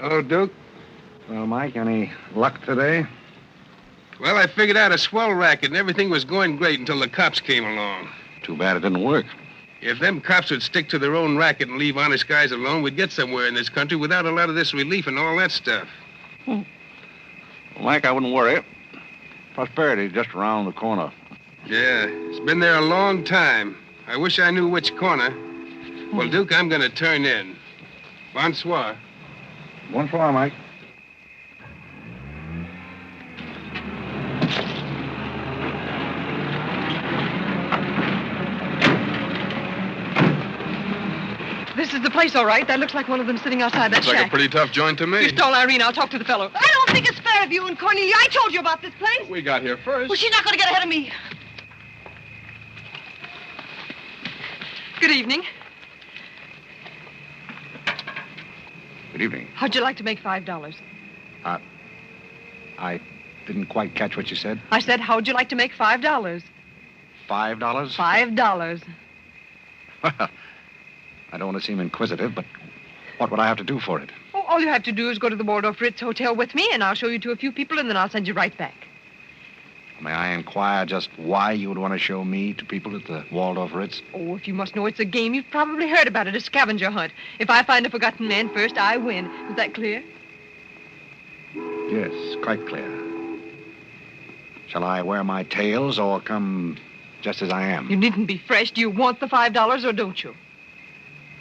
Hello, Duke. Well, Mike, any luck today? Well, I figured out a swell racket and everything was going great until the cops came along. Too bad it didn't work. If them cops would stick to their own racket and leave honest guys alone, we'd get somewhere in this country without a lot of this relief and all that stuff. Well, Mike, I wouldn't worry. Prosperity's just around the corner. Yeah, it's been there a long time. I wish I knew which corner. Well, Duke, I'm going to turn in. Bonsoir. Bonsoir, Mike. This is the place, all right. That looks like one of them sitting outside that Looks shack. like a pretty tough joint to me. You stole Irene. I'll talk to the fellow. I don't think it's fair of you and Cornelia. I told you about this place. We got here first. Well, she's not going to get ahead of me. Good evening. Good evening. How'd you like to make $5? I didn't quite catch what you said. I said, how'd you like to make $5? $5? $5. Well, I don't want to seem inquisitive, but what would I have to do for it? Oh, all you have to do is go to the Waldorf Ritz Hotel with me, and I'll show you to a few people, and then I'll send you right back. May I inquire just why you would want to show me to people at the Waldorf Ritz? Oh, if you must know it's a game, you've probably heard about it, a scavenger hunt. If I find a forgotten man first, I win. Is that clear? Yes, quite clear. Shall I wear my tails or come just as I am? You needn't be fresh. Do you want the $5 or don't you?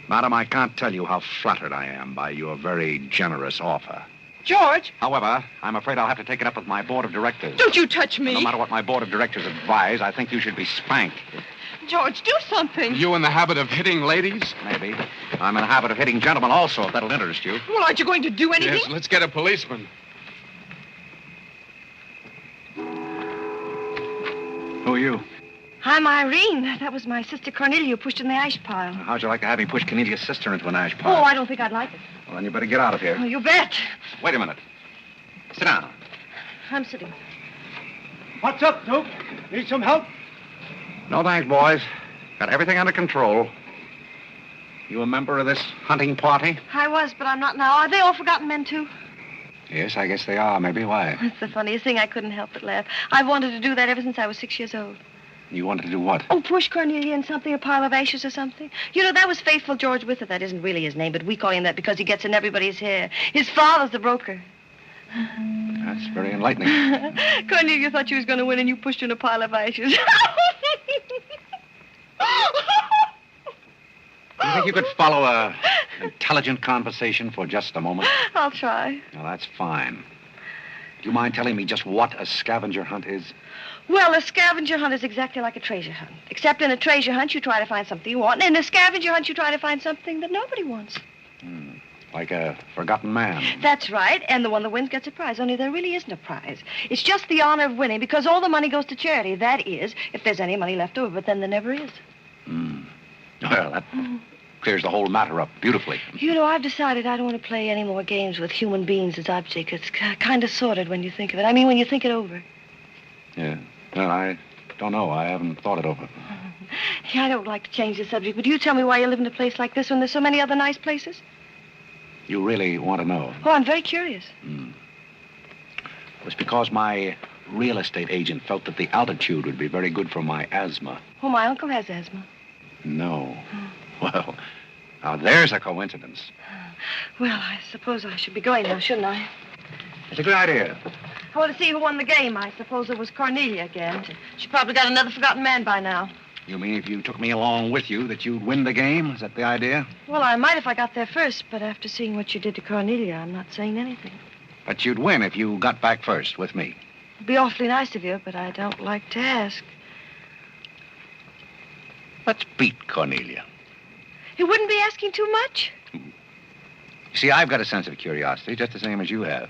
Madam, I can't tell you how flattered I am by your very generous offer. George! However, I'm afraid I'll have to take it up with my board of directors. Don't you touch me! No matter what my board of directors advise, I think you should be spanked. George, do something. You in the habit of hitting ladies? Maybe. I'm in the habit of hitting gentlemen also, if that'll interest you. Well, aren't you going to do anything? Yes, let's get a policeman. Who are you? I'm Irene. That was my sister Cornelia who pushed in the ash pile. How'd you like to have me push Cornelia's sister into an ash Oh, pile? I don't think I'd like it. Well, then you better get out of here. Oh, you bet. Wait a minute. Sit down. I'm sitting. What's up, Duke? Need some help? No thanks, boys. Got everything under control. You a member of this hunting party? I was, but I'm not now. Are they all forgotten men, too? Yes, I guess they are. Maybe. Why? That's the funniest thing. I couldn't help but laugh. I've wanted to do that ever since I was 6 years old. You wanted to do what? Oh, push Cornelia in something, a pile of ashes or something. You know, that was Faithful George Wither. That isn't really his name, but we call him that because he gets in everybody's hair. His father's the broker. That's very enlightening. Cornelia thought she was going to win, and you pushed her in a pile of ashes. You think you could follow an intelligent conversation for just a moment? I'll try. Well, that's fine. Do you mind telling me just what a scavenger hunt is? Well, a scavenger hunt is exactly like a treasure hunt. Except in a treasure hunt, you try to find something you want, and in a scavenger hunt, you try to find something that nobody wants. Like a forgotten man. That's right, and the one that wins gets a prize, only there really isn't a prize. It's just the honor of winning, because all the money goes to charity. That is, if there's any money left over, but then there never is. Well, that clears the whole matter up beautifully. You know, I've decided I don't want to play any more games with human beings as objects. It's kind of sordid when you think of it. I mean, when you think it over. Yeah. Well, I don't know. I haven't thought it over. Yeah, I don't like to change the subject, but you tell me why you live in a place like this when there's so many other nice places? You really want to know? Oh, I'm very curious. It was because my real estate agent felt that the altitude would be very good for my asthma. Oh, my uncle has asthma. No. Well, now there's a coincidence. Well, I suppose I should be going now, shouldn't I? It's a good idea. I want to see who won the game. I suppose it was Cornelia again. She probably got another forgotten man by now. You mean if you took me along with you that you'd win the game? Is that the idea? Well, I might if I got there first, but after seeing what you did to Cornelia, I'm not saying anything. But you'd win if you got back first with me. It'd be awfully nice of you, but I don't like to ask. Let's beat Cornelia. You wouldn't be asking too much? You see, I've got a sense of curiosity, just the same as you have.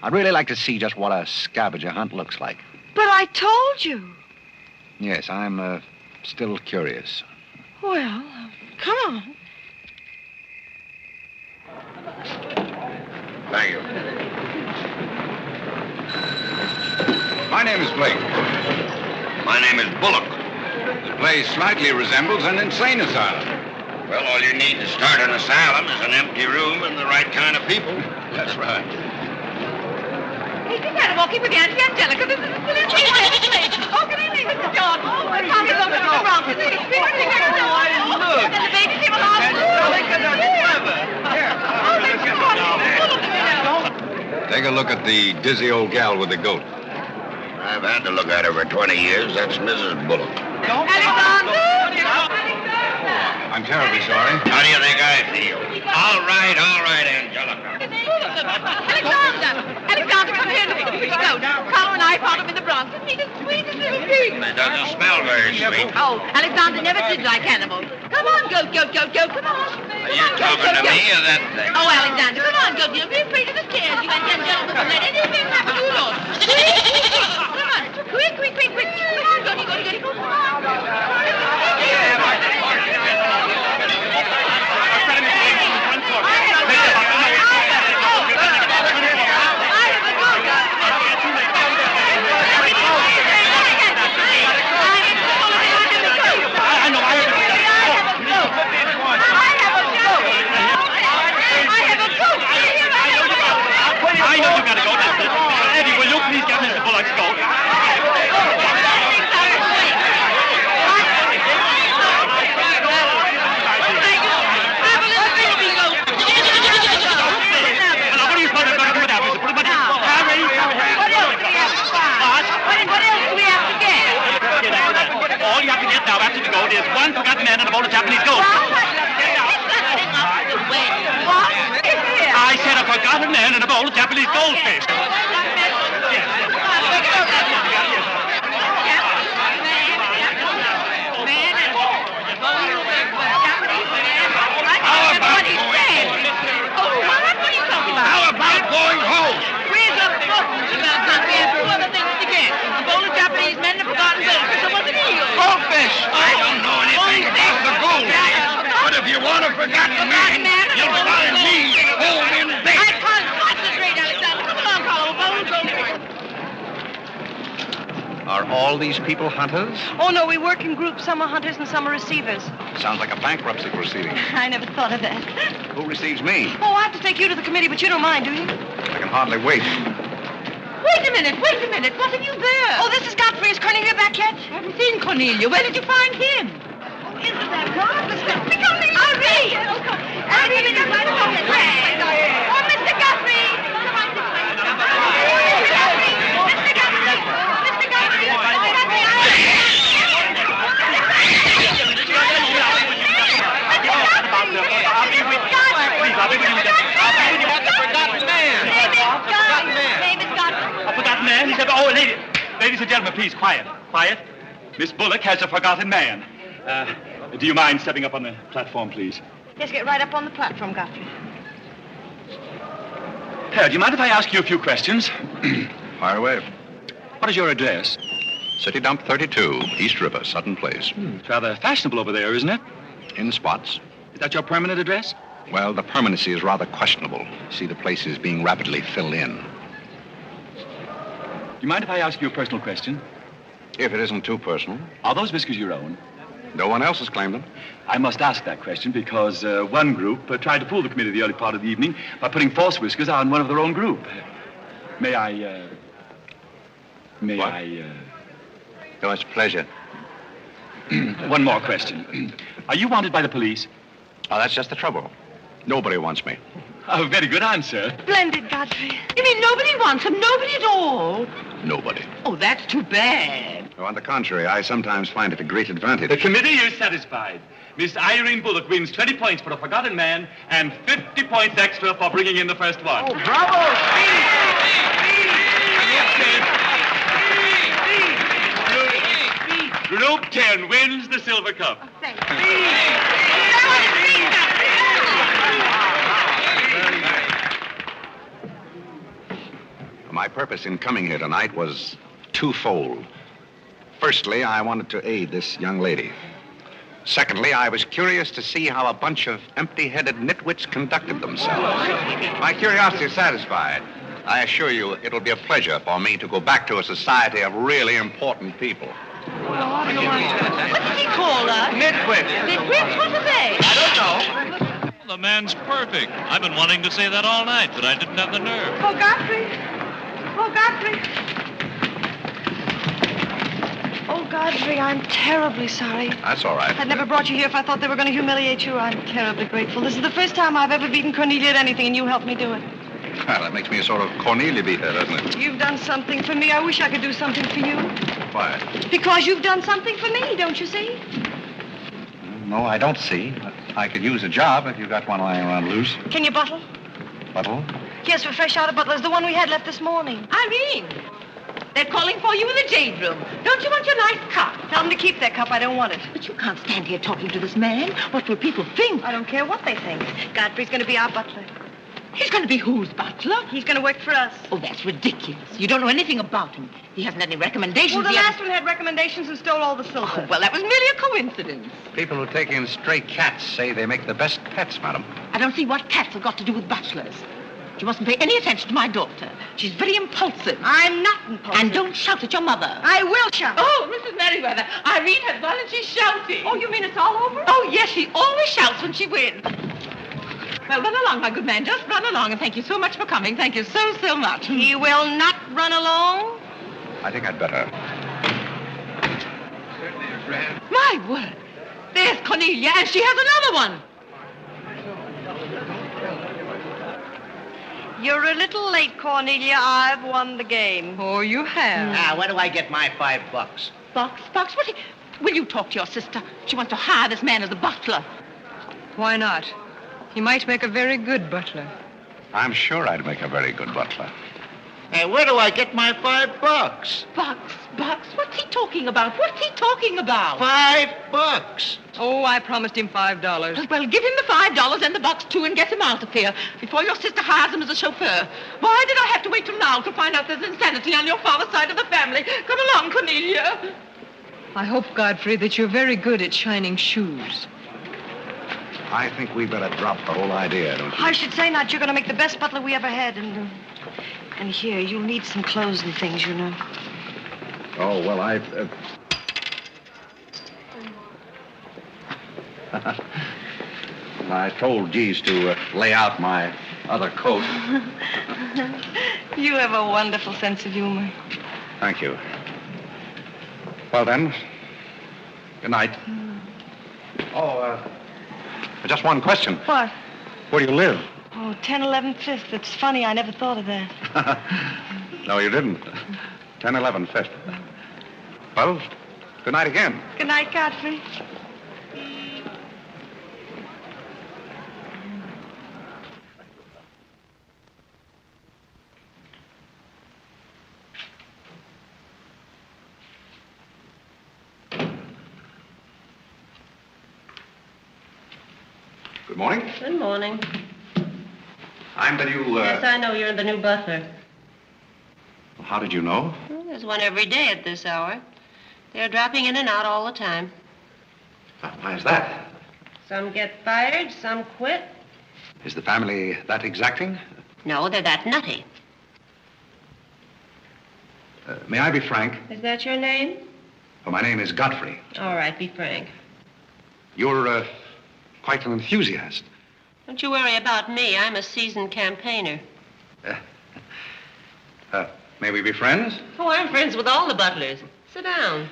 I'd really like to see just what a scavenger hunt looks like. But I told you. Yes, I'm still curious. Well, come on. Thank you. My name is Blake. My name is Bullock. The place slightly resembles an insane asylum. Well, all you need to start an asylum is an empty room and the right kind of people. That's right. Hey, you gotta walk in with Auntie Angelica. This is a silly place. Oh, good evening, Mr. John. Oh, my Tommy's over to the Bronx. And the baby's here with all Take a look at the dizzy old gal with the goat. I've had to look at her for 20 years. That's Mrs. Bullock. Alexander! I'm terribly sorry. How do you think I feel? All right, Angelica. Alexander, come here. Look at the pretty goat. Carole and I found him in the Bronx. Isn't he the sweetest little pig? It doesn't smell very sweet. Oh, Alexander never did like animals. Come on, goat. Come on. Are you talking to me or that thing? Oh, Alexander, come on, goat. You'll be afraid of the stairs. You and Angelica won't let anything happen to you, Lord. Come on. Quick. Come on, goaty. Come on. I know you gotta go. Eddie, will you please get Mr. Bullock's goat? All you have to get now after the goat is one forgotten man and a bowl of Japanese gold. I said a forgotten man and a bowl of Japanese goldfish. How about going home? Where's the buttons about that? We have two other things to get. A bowl of Japanese men and a forgotten goldfish. So what's an eel? Goldfish! I don't know anything about the gold. But if you want a forgotten man, you'll find me home in bed. I can't concentrate, Alexander. Come along, Carole. Bowl of goldfish. Are all these people hunters? Oh, no, we work in groups. Some are hunters and some are receivers. Sounds like a bankruptcy proceeding. I never thought of that. Who receives me? Oh, I have to take you to the committee, but you don't mind, do you? I can hardly wait. Wait a minute. What have you there? Oh, this is Godfrey. Is Cornelia back yet? I haven't seen Cornelia. Where did you find him? Oh, isn't that marvelous? Mr. Godfrey! Irene! Irene, oh, Mr. Godfrey! A forgotten man? He said, oh, ladies and gentlemen, please, quiet. Miss Bullock has a forgotten man. Do you mind stepping up on the platform, please? Yes, get right up on the platform, Godfrey. Do you mind if I ask you a few questions? Fire away. What is your address? City Dump 32, East River, Sutton Place. It's rather fashionable over there, isn't it? In spots. Is that your permanent address? Well, the permanency is rather questionable. See, the place is being rapidly filled in. Do you mind if I ask you a personal question? If it isn't too personal. Are those whiskers your own? No one else has claimed them. I must ask that question because one group tried to fool the committee the early part of the evening by putting false whiskers on one of their own group. May I... Oh, it's a pleasure. One more question. Are you wanted by the police? Oh, that's just the trouble. Nobody wants me. Oh, very good answer. Splendid, Godfrey. You mean nobody wants him? Nobody at all? Nobody. Oh, that's too bad. Oh, on the contrary, I sometimes find it a great advantage. The committee is satisfied. Miss Irene Bullock wins 20 points for a forgotten man and 50 points extra for bringing in the first one. Oh, bravo! Group 10 wins the silver cup. Oh, thank you. My purpose in coming here tonight was twofold. Firstly, I wanted to aid this young lady. Secondly, I was curious to see how a bunch of empty-headed nitwits conducted themselves. My curiosity is satisfied. I assure you it'll be a pleasure for me to go back to a society of really important people. What does he call us? Nitwits. Nitwits? What are they? I don't know. The man's perfect. I've been wanting to say that all night, but I didn't have the nerve. Oh, Godfrey. Oh, Godfrey. Oh, Godfrey, I'm terribly sorry. That's all right. I'd never brought you here if I thought they were going to humiliate you. I'm terribly grateful. This is the first time I've ever beaten Cornelia at anything, and you helped me do it. Well, that makes me a sort of Cornelia beater, doesn't it? You've done something for me. I wish I could do something for you. Why? Because you've done something for me, don't you see? No, I don't see. But I could use a job if you got one lying around loose. Can you bottle? Buttle? Yes, we're fresh out of Butler's, the one we had left this morning. Irene, they're calling for you in the jade room. Don't you want your nice cup? Tell them to keep their cup. I don't want it. But you can't stand here talking to this man. What will people think? I don't care what they think. Godfrey's going to be our butler. He's going to be whose butler? He's going to work for us. Oh, that's ridiculous. You don't know anything about him. He hasn't any recommendations. Well, the He last hasn't- one had recommendations and stole all the silver. Oh, well, that was merely a coincidence. People who take in stray cats say they make the best pets, madam. I don't see what cats have got to do with butlers. You mustn't pay any attention to my daughter. She's very impulsive. I'm not impulsive. And don't shout at your mother. I will shout. Oh, Mrs. Merriweather, Irene has won and she's shouting. Oh, you mean it's all over? Oh, yes, she always shouts when she wins. Well, run along, my good man. Just run along, and thank you so much for coming. Thank you so, so much. He will not run along. I think I'd better. My word. There's Cornelia, and she has another one. You're a little late, Cornelia. I've won the game. Oh, you have. Now, where do I get my $5? Box, what? Will you talk to your sister? She wants to hire this man as a butler. Why not? He might make a very good butler. I'm sure I'd make a very good butler. Hey, where do I get my $5? Box, what's he talking about? What's he talking about? $5. Oh, I promised him $5. Well, give him the $5 and the box, too, and get him out of here before your sister hires him as a chauffeur. Why did I have to wait till now to find out there's insanity on your father's side of the family? Come along, Cornelia. I hope, Godfrey, that you're very good at shining shoes. I think we better drop the whole idea, don't you? I should say not. You're going to make the best butler we ever had. And here, you'll need some clothes and things, you know. Oh, well, I told Geese to lay out my other coat. You have a wonderful sense of humor. Thank you. Well, then, good night. Oh, just one question. What? Where do you live? Oh, 1011 Fifth. It's funny. I never thought of that. No, you didn't. 1011 Fifth. Well, good night again. Good night, Godfrey. Good morning. Good morning. I'm the new, Yes, I know you're the new butler. How did you know? Well, there's one every day at this hour. They're dropping in and out all the time. Why is that? Some get fired, some quit. Is the family that exacting? No, they're that nutty. May I be frank? Is that your name? Well, my name is Godfrey. All right, be frank. You're, quite an enthusiast. Don't you worry about me. I'm a seasoned campaigner. May we be friends? Oh, I'm friends with all the butlers. Sit down.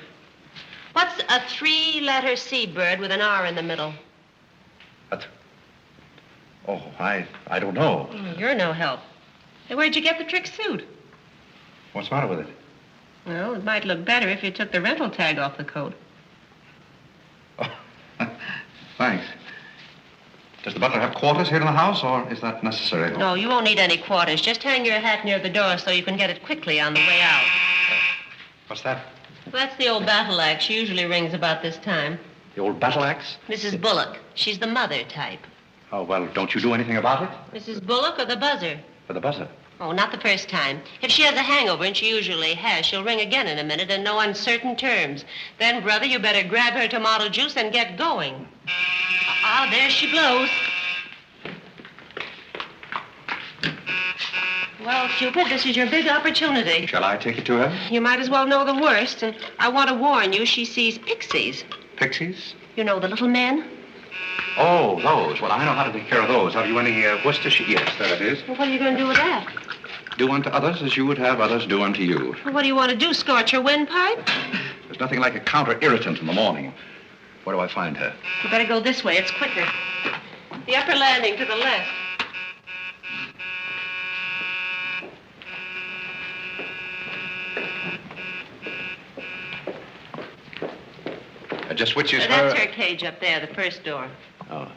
What's a three-letter seabird with an R in the middle? Oh, I don't know. You're no help. Hey, where'd you get the trick suit? What's the matter with it? Well, it might look better if you took the rental tag off the coat. Oh, thanks. Does the butler have quarters here in the house, or is that necessary? No, you won't need any quarters. Just hang your hat near the door so you can get it quickly on the way out. What's that? That's the old battle axe. She usually rings about this time. The old battle axe? Mrs. Bullock. She's the mother type. Oh, well, don't you do anything about it? Mrs. Bullock or the buzzer? For the buzzer. Oh, not the first time. If she has a hangover, and she usually has, she'll ring again in a minute in no uncertain terms. Then, brother, you better grab her tomato juice and get going. There she blows. Well, Cupid, this is your big opportunity. Shall I take it to her? You might as well know the worst, and I want to warn you, she sees pixies. Pixies? You know, the little men? Oh, those. Well, I know how to take care of those. Have you any Worcestershire? Yes, there it is. Well, what are you going to do with that? Do unto others as you would have others do unto you. Well, what do you want to do, scorch your windpipe? There's nothing like a counter-irritant in the morning. Where do I find her? You better go this way. It's quicker. The upper landing to the left. Just which is her... That's her cage up there, the first door. Oh.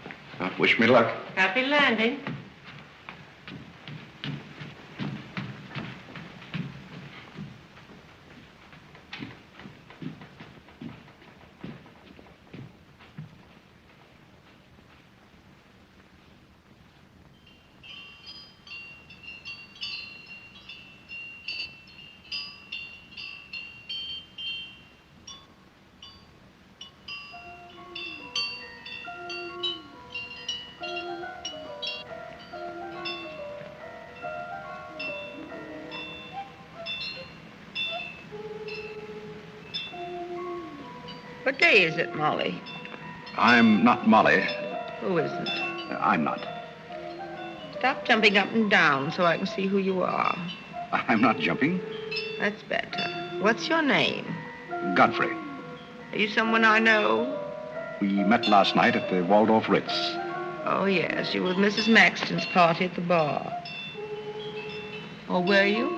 Wish me luck. Happy landing. What day is it, Molly? I'm not Molly. Who isn't? I'm not. Stop jumping up and down so I can see who you are. I'm not jumping. That's better. What's your name? Godfrey. Are you someone I know? We met last night at the Waldorf Ritz. Oh, yes. You were with Mrs. Maxton's party at the bar. Or were you?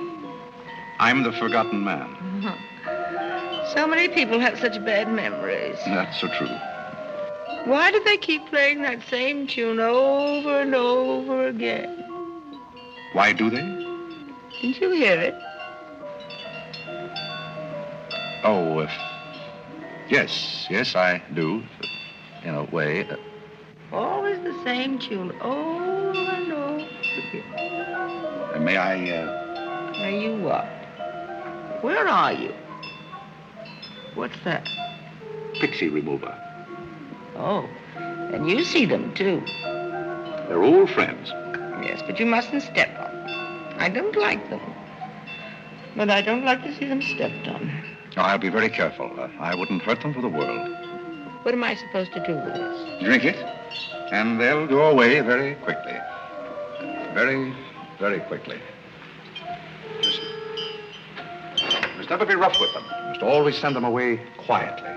I'm the forgotten man. So many people have such bad memories. That's so true. Why do they keep playing that same tune over and over again? Why do they? Didn't you hear it? Oh, yes, I do. In a way. Always the same tune, over and over again. May I, May you what? Where are you? What's that? Pixie remover. Oh, and you see them, too. They're old friends. Yes, but you mustn't step on them. I don't like them. But I don't like to see them stepped on. Oh, I'll be very careful. I wouldn't hurt them for the world. What am I supposed to do with this? Drink it, and they'll go away very quickly. Very, very quickly. You must never be rough with them. You must always send them away quietly.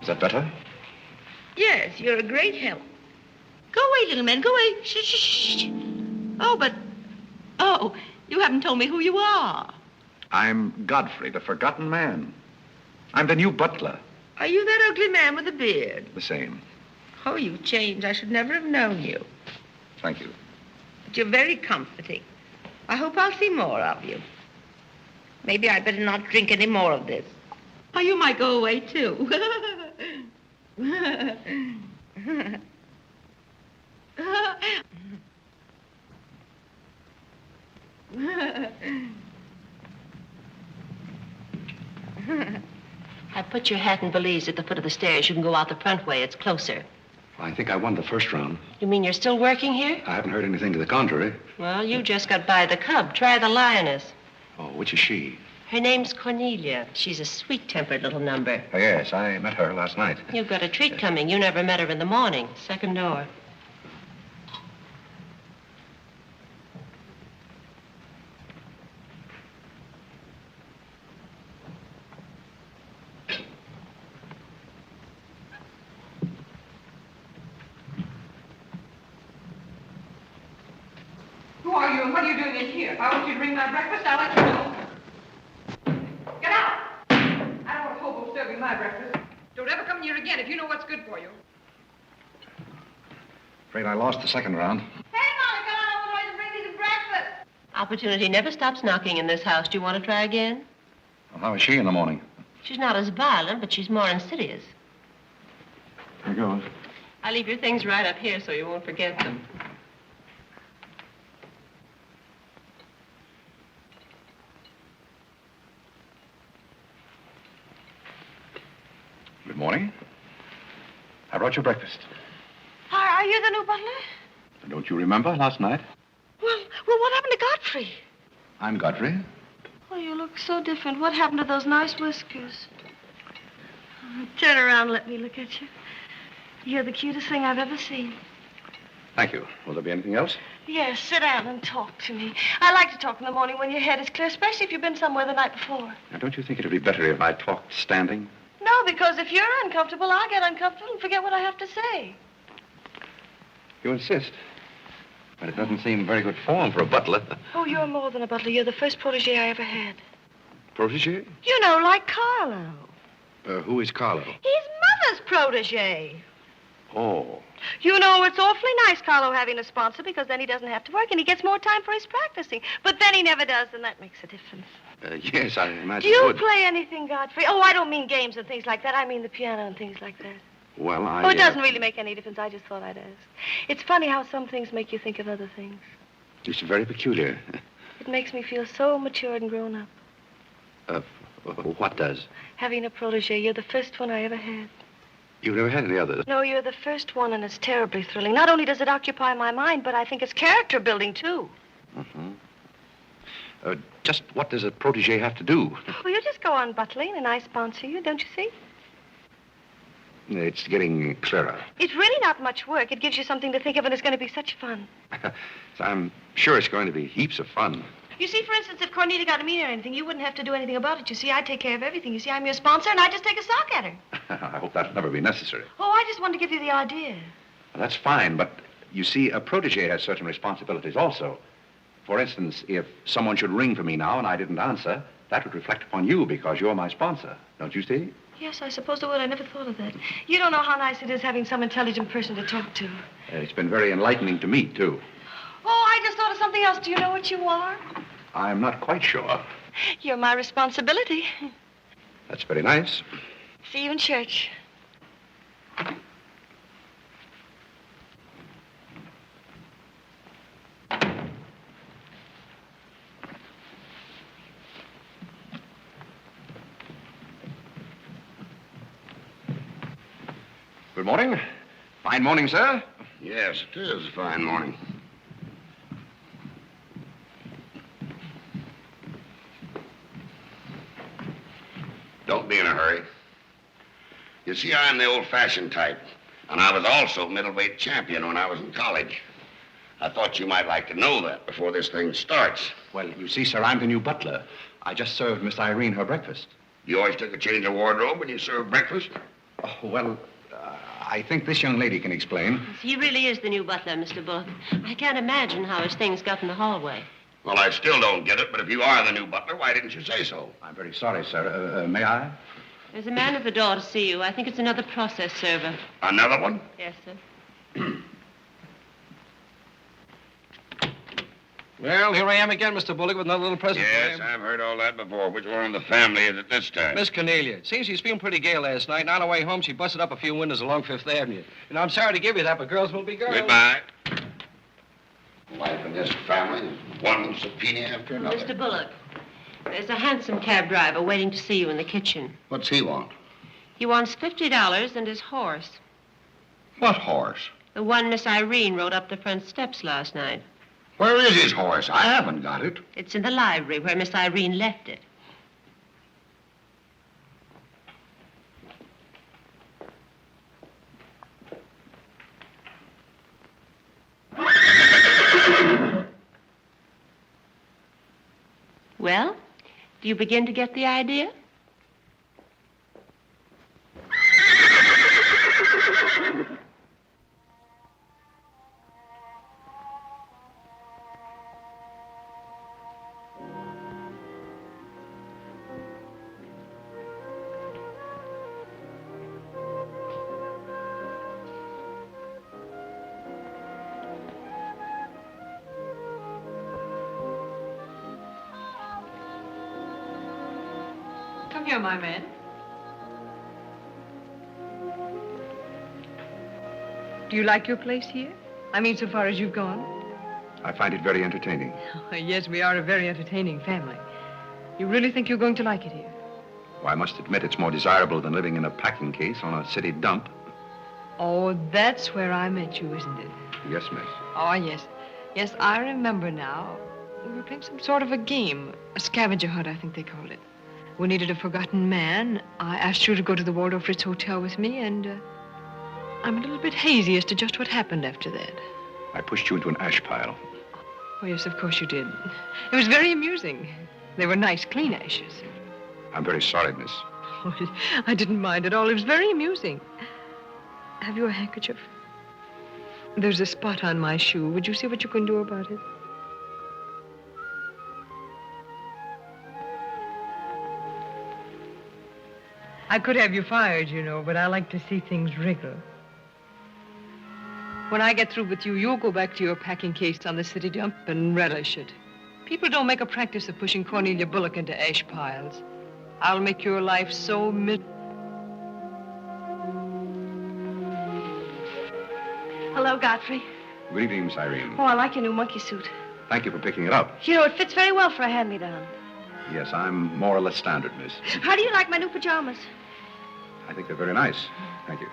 Is that better? Yes, you're a great help. Go away, little man, go away. Shh, shh, shh. Oh, you haven't told me who you are. I'm Godfrey, the forgotten man. I'm the new butler. Are you that ugly man with the beard? The same. Oh, you've changed. I should never have known you. Thank you. But you're very comforting. I hope I'll see more of you. Maybe I'd better not drink any more of this. Oh, you might go away, too. I put your hat and valise at the foot of the stairs. You can go out the front way. It's closer. I think I won the first round. You mean you're still working here? I haven't heard anything to the contrary. Well, you just got by the cub. Try the lioness. Oh, which is she? Her name's Cornelia. She's a sweet-tempered little number. Oh, yes, I met her last night. You've got a treat coming. You never met her in the morning. Second door. Who are you and what are you doing in here? If I want you to bring my breakfast, I'll let you know. Get out! I don't want a hobo serving my breakfast. Don't ever come here again if you know what's good for you. Afraid I lost the second round. Hey, Molly, come on over and bring me some breakfast. Opportunity never stops knocking in this house. Do you want to try again? Well, how is she in the morning? She's not as violent, but she's more insidious. Here goes. I'll leave your things right up here so you won't forget them. Good morning. I brought you breakfast. I Are you the new butler? Don't you remember last night? Well, what happened to Godfrey? I'm Godfrey. Oh, you look so different. What happened to those nice whiskers? Oh, turn around and let me look at you. You're the cutest thing I've ever seen. Thank you. Will there be anything else? Yes, sit down and talk to me. I like to talk in the morning when your head is clear, especially if you've been somewhere the night before. Now, don't you think it would be better if I talked standing? No, because if you're uncomfortable, I'll get uncomfortable and forget what I have to say. You insist. But it doesn't seem very good form for a butler. Oh, you're more than a butler. You're the first protege I ever had. Protege? You know, like Carlo. Who is Carlo? He's Mother's protege. Oh. You know, it's awfully nice, Carlo, having a sponsor, because then he doesn't have to work and he gets more time for his practicing. But then he never does, and that makes a difference. Yes, I imagine Do you it would. play anything, Godfrey? Oh, I don't mean games and things like that. I mean the piano and things like that. Well, Oh, it doesn't really make any difference. I just thought I'd ask. It's funny how some things make you think of other things. It's very peculiar. It makes me feel so matured and grown up. What does? Having a protege. You're the first one I ever had. You've never had any others? No, you're the first one, and it's terribly thrilling. Not only does it occupy my mind, but I think it's character building, too. Mm-hmm. Just what does a protege have to do? Well, you just go on butling, and I sponsor you, don't you see? It's getting clearer. It's really not much work. It gives you something to think of, and it's going to be such fun. So I'm sure it's going to be heaps of fun. You see, for instance, if Cornelia got a meeting or anything, you wouldn't have to do anything about it. You see, I take care of everything. You see, I'm your sponsor, and I just take a sock at her. I hope that'll never be necessary. Oh, I just wanted to give you the idea. Well, that's fine, but you see, a protege has certain responsibilities also. For instance, if someone should ring for me now and I didn't answer, that would reflect upon you because you're my sponsor. Don't you see? Yes, I suppose it would. I never thought of that. You don't know how nice it is having some intelligent person to talk to. It's been very enlightening to me, too. Oh, I just thought of something else. Do you know what you are? I'm not quite sure. You're my responsibility. That's very nice. See you in church. Good morning. Fine morning, sir. Yes, it is a fine morning. Don't be in a hurry. You see, I'm the old-fashioned type, and I was also middleweight champion when I was in college. I thought you might like to know that before this thing starts. Well, you see, sir, I'm the new butler. I just served Miss Irene her breakfast. You always took a change of wardrobe when you served breakfast? Oh, well, I think this young lady can explain. He really is the new butler, Mr. Bullock. I can't imagine how his things got in the hallway. Well, I still don't get it, but if you are the new butler, why didn't you say so? I'm very sorry, sir. May I? There's a man at the door to see you. I think it's another process server. Another one? Yes, sir. Well, here I am again, Mr. Bullock, with another little present for Yes, you. I've heard all that before. Which one in the family is it this time? Miss Cornelia. It seems she's feeling pretty gay last night, and on her way home, she busted up a few windows along Fifth Avenue. And I'm sorry to give you that, but girls will be girls. Goodbye. Life in this family is one subpoena after another. Mr. Bullock, there's a hansom cab driver waiting to see you in the kitchen. What's he want? He wants $50 and his horse. What horse? The one Miss Irene rode up the front steps last night. Where is his horse? I haven't got it. It's in the library where Miss Irene left it. Well, do you begin to get the idea? Come here, my man. Do you like your place here? I mean, so far as you've gone? I find it very entertaining. Oh, yes, we are a very entertaining family. You really think you're going to like it here? Well, I must admit it's more desirable than living in a packing case on a city dump. Oh, that's where I met you, isn't it? Yes, miss. Oh, yes. Yes, I remember now. We were playing some sort of a game. A scavenger hunt, I think they called it. We needed a forgotten man. I asked you to go to the Waldorf Ritz Hotel with me, and I'm a little bit hazy as to just what happened after that. I pushed you into an ash pile. Oh, yes, of course you did. It was very amusing. They were nice, clean ashes. I'm very sorry, miss. Oh, I didn't mind at all. It was very amusing. Have you a handkerchief? There's a spot on my shoe. Would you see what you can do about it? I could have you fired, you know, but I like to see things wriggle. When I get through with you, you'll go back to your packing case on the city dump and relish it. People don't make a practice of pushing Cornelia Bullock into ash piles. I'll make your life so Hello, Godfrey. Good evening, Miss Irene. Oh, I like your new monkey suit. Thank you for picking it up. You know, it fits very well for a hand-me-down. Yes, I'm more or less standard, miss. How do you like my new pajamas? I think they're very nice. Thank you.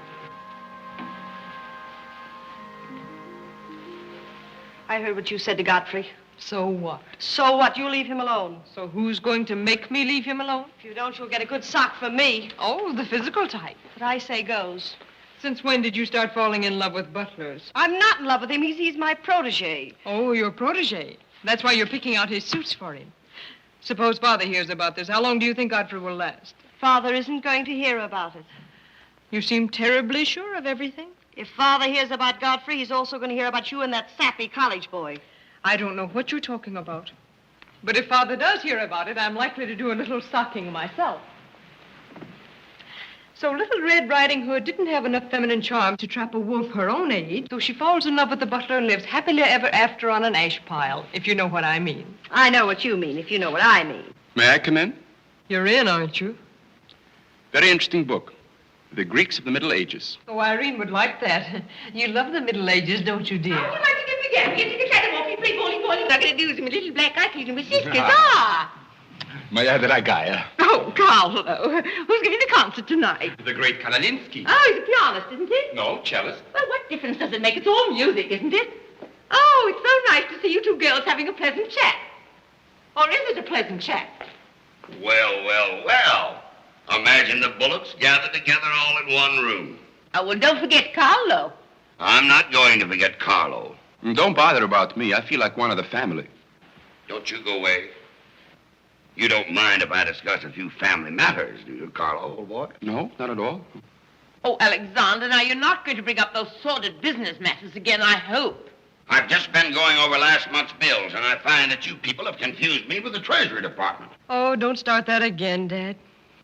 I heard what you said to Godfrey. So what? So what? You leave him alone. So who's going to make me leave him alone? If you don't, you'll get a good sock from me. Oh, the physical type. What I say goes. Since when did you start falling in love with butlers? I'm not in love with him. He's my protege. Oh, your protege. That's why you're picking out his suits for him. Suppose Father hears about this. How long do you think Godfrey will last? Father isn't going to hear about it. You seem terribly sure of everything. If Father hears about Godfrey, he's also going to hear about you and that sappy college boy. I don't know what you're talking about. But if Father does hear about it, I'm likely to do a little socking myself. So Little Red Riding Hood didn't have enough feminine charm to trap a wolf her own age, so she falls in love with the butler and lives happily ever after on an ash pile, if you know what I mean. I know what you mean, if you know what I mean. May I come in? You're in, aren't you? Very interesting book. The Greeks of the Middle Ages. Oh, Irene would like that. You love the Middle Ages, don't you, dear? Oh, what did you begin? Get to the cattle, play bowling, I'm going to do some little black eye feeding with sisters. May I have that guy? Oh, Carole. Who's giving the concert tonight? The great Kanalinsky. Oh, he's a pianist, isn't he? No, cellist. Well, what difference does it make? It's all music, isn't it? Oh, it's so nice to see you two girls having a pleasant chat. Or is it a pleasant chat? Well, well, well. Imagine the Bullocks gathered together all in one room. Oh, well, don't forget Carlo. I'm not going to forget Carlo. Don't bother about me. I feel like one of the family. Don't you go away. You don't mind if I discuss a few family matters, do you, Carlo, old boy? No, not at all. Oh, Alexander, now you're not going to bring up those sordid business matters again, I hope. I've just been going over last month's bills, and I find that you people have confused me with the Treasury Department. Oh, don't start that again, Dad.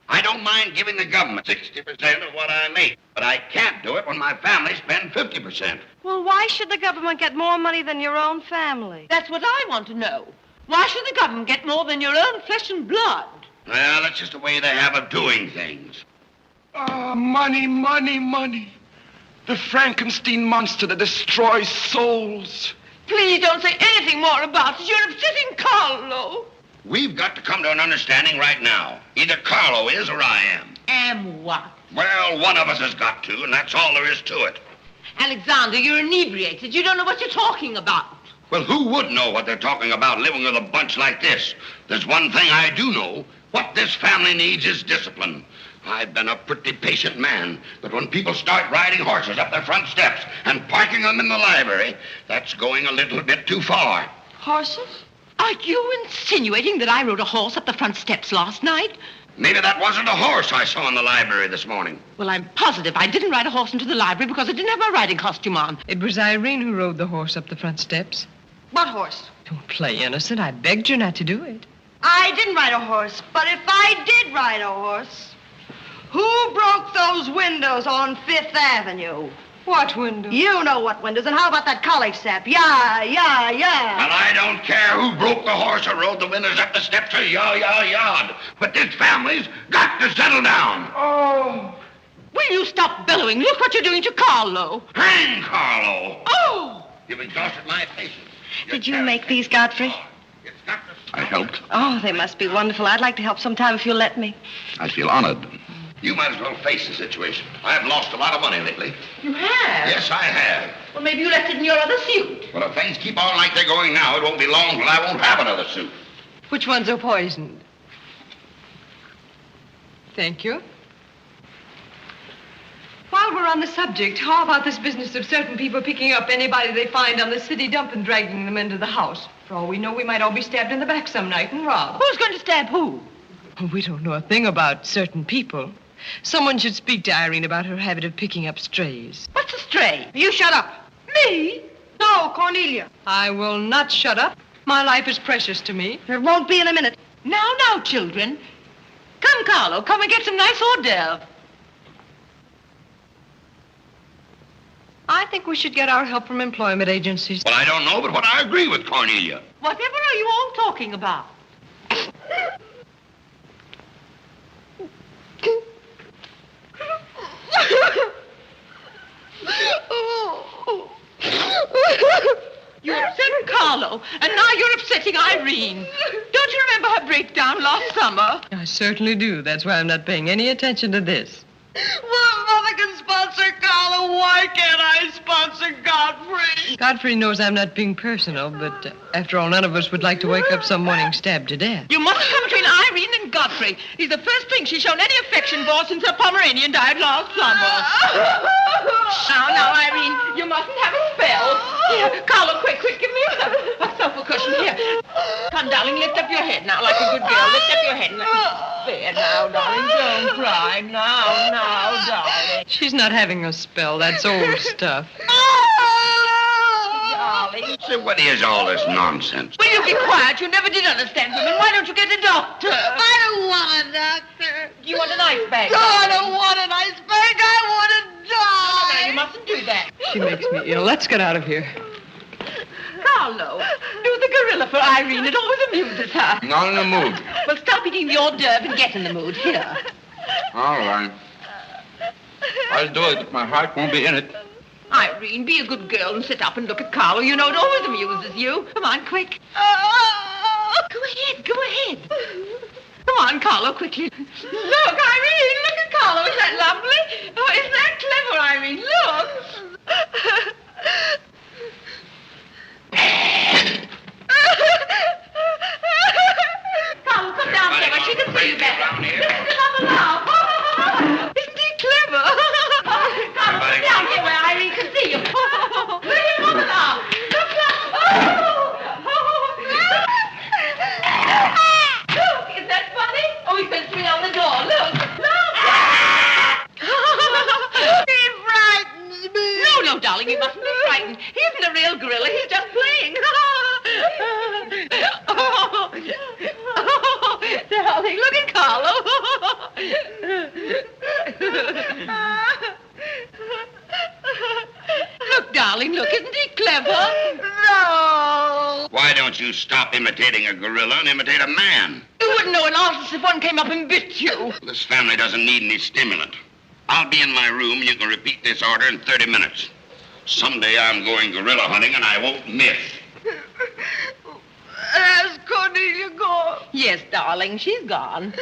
I don't mind giving the government 60% of what I make, but I can't do it when my family spends 50%. Well, why should the government get more money than your own family? That's what I want to know. Why should the government get more than your own flesh and blood? Well, that's just the way they have of doing things. Ah, money, money, money. The Frankenstein monster that destroys souls. Please don't say anything more about it. You're upsetting Carlo. We've got to come to an understanding right now. Either Carlo is or I am. Am what? Well, one of us has got to, and that's all there is to it. Alexander, you're inebriated. You don't know what you're talking about. Well, who would know what they're talking about living with a bunch like this? There's one thing I do know. What this family needs is discipline. I've been a pretty patient man, but when people start riding horses up their front steps and parking them in the library, that's going a little bit too far. Horses? Are you insinuating that I rode a horse up the front steps last night? Maybe that wasn't a horse I saw in the library this morning. Well, I'm positive I didn't ride a horse into the library because I didn't have my riding costume on. It was Irene who rode the horse up the front steps. What horse? Don't play innocent. I begged you not to do it. I didn't ride a horse, but if I did ride a horse, who broke those windows on Fifth Avenue? What window? You know what windows, and how about that college sap? Yeah. And I don't care who broke the horse or rode the windows up the steps or yard. But this family's got to settle down. Oh. Will you stop bellowing? Look what you're doing to Carlo. Hang Carlo. Oh! You've exhausted my patience. Did you make these, Godfrey? It's got to I helped. Oh, they must be wonderful. I'd like to help sometime if you'll let me. I feel honored. You might as well face the situation. I've lost a lot of money lately. You have? Yes, I have. Well, maybe you left it in your other suit. Well, if things keep on like they're going now, it won't be long till I won't have another suit. Which ones are poisoned? Thank you. While we're on the subject, how about this business of certain people picking up anybody they find on the city dump and dragging them into the house? For all we know, we might all be stabbed in the back some night and robbed. Who's going to stab who? We don't know a thing about certain people. Someone should speak to Irene about her habit of picking up strays. What's a stray? You shut up. Me? No, Cornelia. I will not shut up. My life is precious to me. It won't be in a minute. Now, children. Come, Carlo, come and get some nice hors d'oeuvre. I think we should get our help from employment agencies. Well, I don't know, but I agree with Cornelia. Whatever are you all talking about? You upset Carlo, and now you're upsetting Irene. Don't you remember her breakdown last summer? I certainly do. That's why I'm not paying any attention to this. Well, Mother can sponsor Carla. Why can't I sponsor Godfrey? Godfrey knows I'm not being personal, but after all, none of us would like to wake up some morning stabbed to death. You mustn't come between Irene and Godfrey. He's the first thing she's shown any affection for since her Pomeranian died last summer. Now, Irene, you mustn't have a spell. Here, Carlo, quick, give me a sofa cushion here. Come, darling, lift up your head now, like a good girl. Lift up your head and let me... There, now, darling, don't cry. Now, darling. She's not having a spell. That's old stuff. Darling. So what is all this nonsense? Will you be quiet? You never did understand women. Why don't you get a doctor? I don't want a doctor. Do you want an ice bag? No, I don't want an ice bag. I want to die. No, you mustn't do that. She makes me ill. Let's get out of here. Carlo, do the gorilla for Irene. It always amuses her. Not in the mood. Well, stop eating the hors d'oeuvre and get in the mood. Here. All right. I'll do it, but my heart won't be in it. Irene, be a good girl and sit up and look at Carlo. You know it always amuses you. Come on, quick. Go ahead. Come on, Carlo, quickly. Look, Irene, look at Carlo. Isn't that lovely? Oh, isn't that clever, Irene? Look. Carlo, come down there. She can see you better. Listen to Mama now. Isn't he clever? Carlo, come down here where Irene can see you. Look at Mama now. Look. Look, is that funny? Oh, he's going to swing on the door. Look. He frightens me. No, darling, you mustn't be frightened. He isn't a real gorilla. He's just playing. Darling, look at Carlo. Look, darling, look. Isn't he clever? No. Why don't you stop imitating a gorilla and imitate a man? You wouldn't know an artist if one came up and bit you. This family doesn't need any stimulant. I'll be in my room and you can repeat this order in 30 minutes. Someday I'm going gorilla hunting and I won't miss. Has Cornelia gone? Yes, darling, she's gone.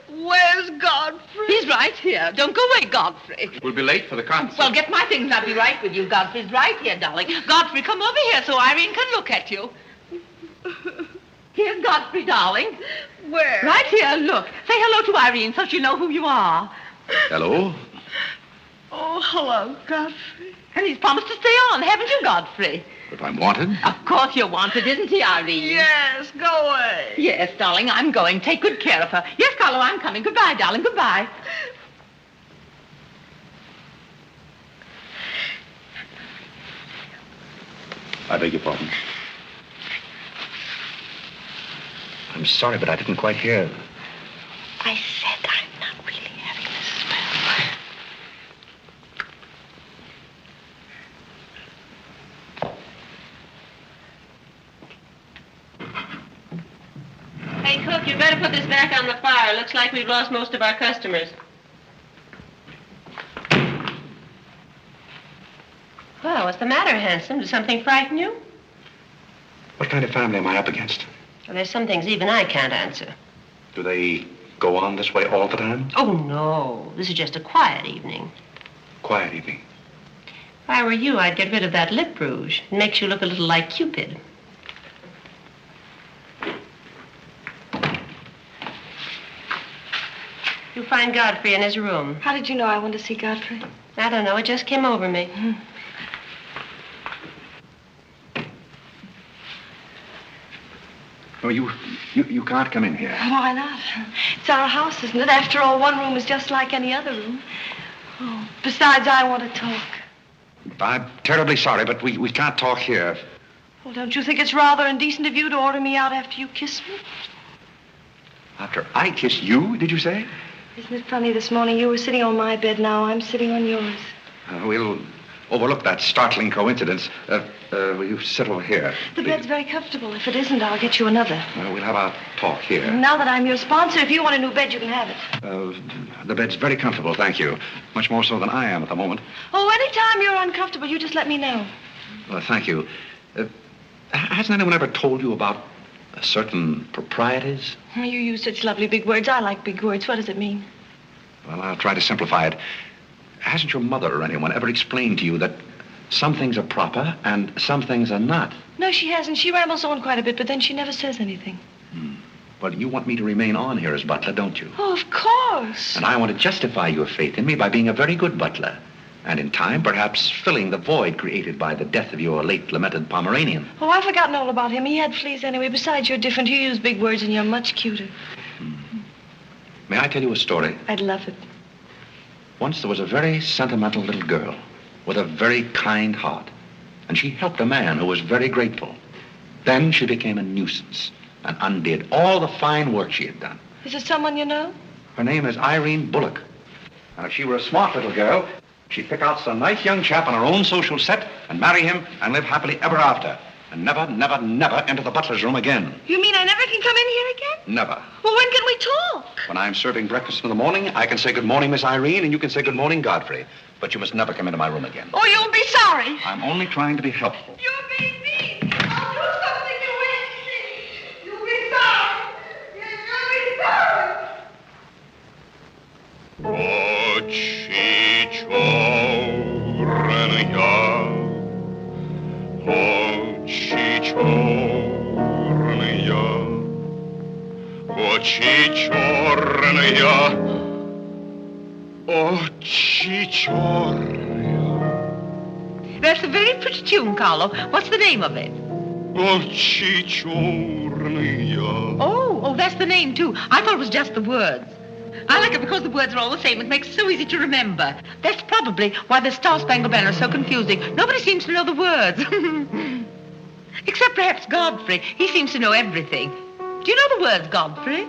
Where's Godfrey? He's right here. Don't go away, Godfrey. We'll be late for the concert. Well, get my things and I'll be right with you. Godfrey's right here, darling. Godfrey, come over here so Irene can look at you. Here's Godfrey, darling. Where? Right here, look. Say hello to Irene so she'll know who you are. Hello? Oh, hello, Godfrey. And he's promised to stay on, haven't you, Godfrey? If I'm wanted? Of course you're wanted, isn't he, Irene? Yes, go away. Yes, darling, I'm going. Take good care of her. Yes, Carlo, I'm coming. Goodbye, darling. Goodbye. I beg your pardon. I'm sorry, but I didn't quite hear. I said I'm not really having this spell. Hey, cook, you'd better put this back on the fire. Looks like we've lost most of our customers. Well, what's the matter, handsome? Did something frighten you? What kind of family am I up against? Well, there's some things even I can't answer. Do they go on this way all the time? Oh, no. This is just a quiet evening. Quiet evening. If I were you, I'd get rid of that lip rouge. It makes you look a little like Cupid. You'll find Godfrey in his room. How did you know I wanted to see Godfrey? I don't know. It just came over me. Oh, you can't come in here. Why not? It's our house, isn't it? After all, one room is just like any other room. Oh, besides, I want to talk. I'm terribly sorry, but we can't talk here. Well, don't you think it's rather indecent of you to order me out after you kiss me? After I kiss you, did you say? Isn't it funny, this morning you were sitting on my bed, now I'm sitting on yours. We'll overlook that startling coincidence. Will you sit over here? The please? bed's very comfortable. If it isn't, I'll get you another. We'll have our talk here. Now that I'm your sponsor, if you want a new bed, you can have it. The bed's very comfortable, thank you. Much more so than I am at the moment. Oh, anytime you're uncomfortable, you just let me know. Well, thank you. Hasn't anyone ever told you about certain proprieties? You use such lovely big words. I like big words. What does it mean? Well, I'll try to simplify it. Hasn't your mother or anyone ever explained to you that some things are proper and some things are not? No, she hasn't. She rambles on quite a bit, but then she never says anything. Well, you want me to remain on here as butler, don't you? Oh, of course. And I want to justify your faith in me by being a very good butler. And in time, perhaps filling the void created by the death of your late lamented Pomeranian. Oh, I've forgotten all about him. He had fleas anyway. Besides, you're different. You use big words and you're much cuter. May I tell you a story? I'd love it. Once there was a very sentimental little girl with a very kind heart. And she helped a man who was very grateful. Then she became a nuisance and undid all the fine work she had done. Is it someone you know? Her name is Irene Bullock. And if she were a smart little girl, she'd pick out some nice young chap on her own social set and marry him and live happily ever after. And never, never, never enter the butler's room again. You mean I never can come in here again? Never. Well, when can we talk? When I'm serving breakfast in the morning, I can say good morning, Miss Irene, and you can say good morning, Godfrey. But you must never come into my room again. Oh, you'll be sorry. I'm only trying to be helpful. You're being mean. I'll do something you won't see. You'll be sorry. You'll be sorry. Очи черные, очи черные. That's a very pretty tune, Carlo. What's the name of it? Очи черные. Oh, that's the name, too. I thought it was just the words. I like it because the words are all the same. It makes it so easy to remember. That's probably why the Star Spangled Banner is so confusing. Nobody seems to know the words. Except perhaps Godfrey. He seems to know everything. Do you know the words, Godfrey?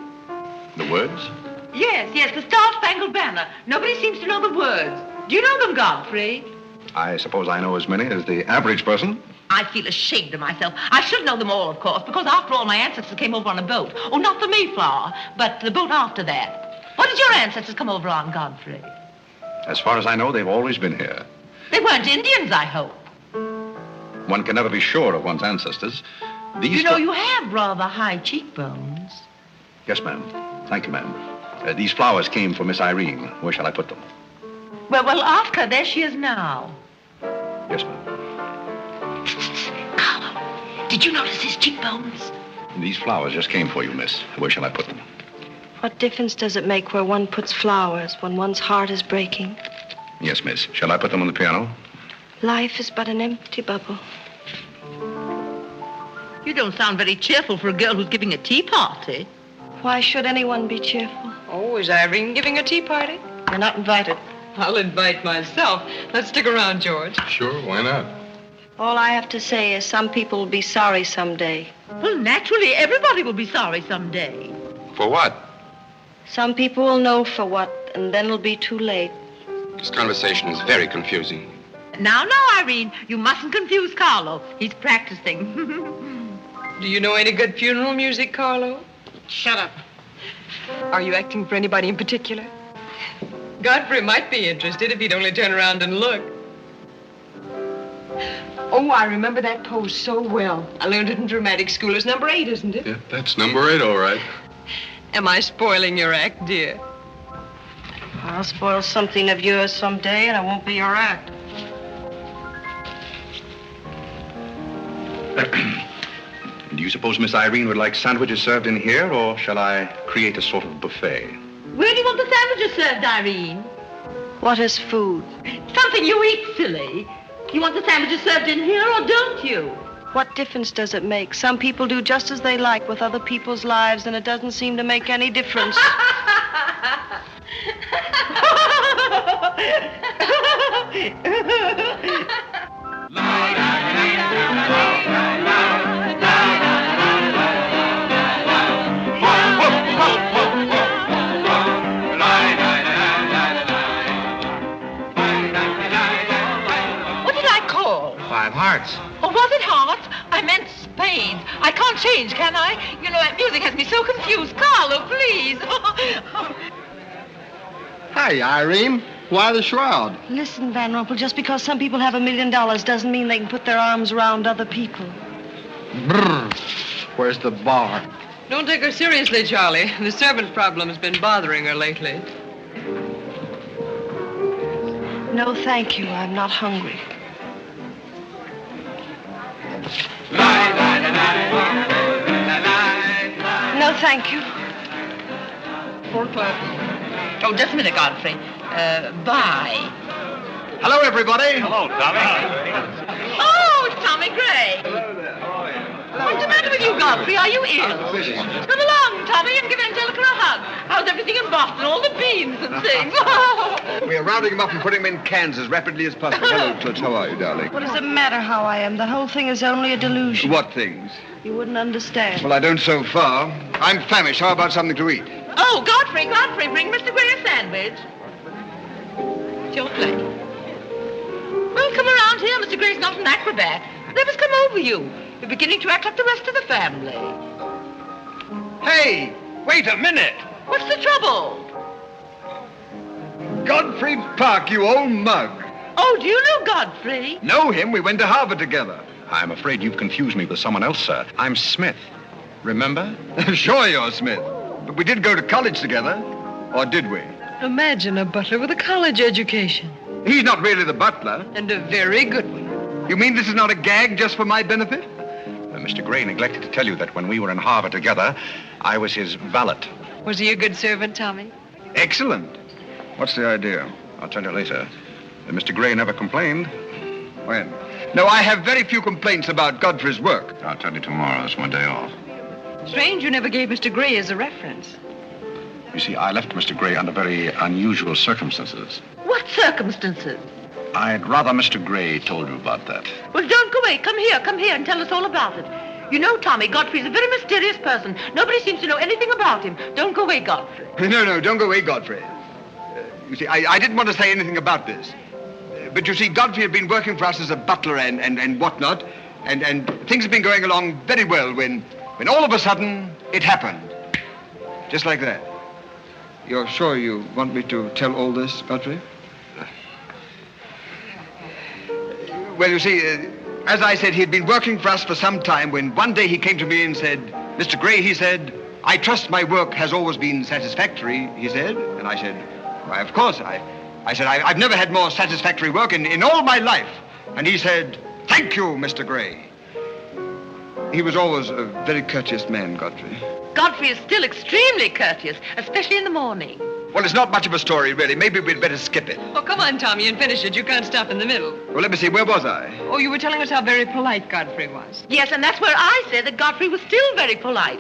The words? Yes, the Star Spangled Banner. Nobody seems to know the words. Do you know them, Godfrey? I suppose I know as many as the average person. I feel ashamed of myself. I should know them all, of course, because after all, my ancestors came over on a boat. Oh, not the Mayflower, but the boat after that. What did your ancestors come over on, Godfrey? As far as I know, they've always been here. They weren't Indians, I hope. One can never be sure of one's ancestors. You know, you have rather high cheekbones. Yes, ma'am. Thank you, ma'am. These flowers came for Miss Irene. Where shall I put them? Well, ask her. There she is now. Yes, ma'am. Carlo, did you notice his cheekbones? These flowers just came for you, miss. Where shall I put them? What difference does it make where one puts flowers when one's heart is breaking? Yes, miss. Shall I put them on the piano? Life is but an empty bubble. You don't sound very cheerful for a girl who's giving a tea party. Why should anyone be cheerful? Oh, is Irene giving a tea party? You're not invited. I'll invite myself. Let's stick around, George. Sure, why not? All I have to say is some people will be sorry someday. Well, naturally, everybody will be sorry someday. For what? Some people will know for what, and then it'll be too late. This conversation is very confusing. Now, Irene, you mustn't confuse Carlo. He's practicing. Do you know any good funeral music, Carlo? Shut up. Are you acting for anybody in particular? Godfrey might be interested if he'd only turn around and look. Oh, I remember that pose so well. I learned it in dramatic school. It's number 8, isn't it? Yeah, that's number 8, all right. Am I spoiling your act, dear? I'll spoil something of yours someday, and it won't be your act. Do you suppose Miss Irene would like sandwiches served in here, or shall I create a sort of buffet? Where do you want the sandwiches served, Irene? What is food? Something you eat, silly. You want the sandwiches served in here, or don't you? What difference does it make? Some people do just as they like with other people's lives, and it doesn't seem to make any difference. What did I call? 5 hearts. Oh, was it hearts? I meant spades. I can't change, can I? You know, that music has me so confused. Carlo, please. Hey, Irene. Why the shroud? Listen, Van Rumpel, just because some people have $1 million doesn't mean they can put their arms around other people. Brr. Where's the bar? Don't take her seriously, Charlie. The servant problem's been bothering her lately. No, thank you. I'm not hungry. No, thank you. 4 o'clock. Oh, just a minute, Godfrey. Bye. Hello, everybody. Hello, Tommy. Oh, it's Tommy Gray. What's the matter with you, Godfrey? Are you ill? Come along, Tommy, and give Angelica a hug. How's everything in Boston? All the beans and things. We are rounding them up and putting them in cans as rapidly as possible. Hello, Toots. How are you, darling? What does it matter how I am? The whole thing is only a delusion. What things? You wouldn't understand. Well, I don't so far. I'm famished. How about something to eat? Oh, Godfrey, bring Mr. Gray a sandwich. It's your play. Well, come around here. Mr. Gray's not an acrobat. Never's come over you. You're beginning to act like the rest of the family. Hey, wait a minute. What's the trouble? Godfrey Park, you old mug. Oh, do you know Godfrey? Know him? We went to Harvard together. I'm afraid you've confused me with someone else, sir. I'm Smith. Remember? Sure you're Smith. But we did go to college together. Or did we? Imagine a butler with a college education. He's not really the butler. And a very good one. You mean this is not a gag just for my benefit? Mr. Gray neglected to tell you that when we were in Harvard together, I was his valet. Was he a good servant, Tommy? Excellent. What's the idea? I'll tell you later. Mr. Gray never complained. When? No, I have very few complaints about Godfrey's work. I'll tell you tomorrow. It's my day off. Strange you never gave Mr. Gray as a reference. You see, I left Mr. Gray under very unusual circumstances. What circumstances? I'd rather Mr. Gray told you about that. Well, don't go away. Come here and tell us all about it. You know, Tommy, Godfrey's a very mysterious person. Nobody seems to know anything about him. Don't go away, Godfrey. No, don't go away, Godfrey. You see, I didn't want to say anything about this. But you see, Godfrey had been working for us as a butler and whatnot, and things have been going along very well when all of a sudden it happened. Just like that. You're sure you want me to tell all this, Godfrey? Well, you see, as I said, he'd been working for us for some time when one day he came to me and said, Mr. Gray, he said, I trust my work has always been satisfactory, he said. And I said, why, of course. I said, I've never had more satisfactory work in all my life. And he said, thank you, Mr. Gray. He was always a very courteous man, Godfrey. Godfrey is still extremely courteous, especially in the morning. Well, it's not much of a story, really. Maybe we'd better skip it. Oh, come on, Tommy, and finish it. You can't stop in the middle. Well, let me see. Where was I? Oh, you were telling us how very polite Godfrey was. Yes, and that's where I said that Godfrey was still very polite.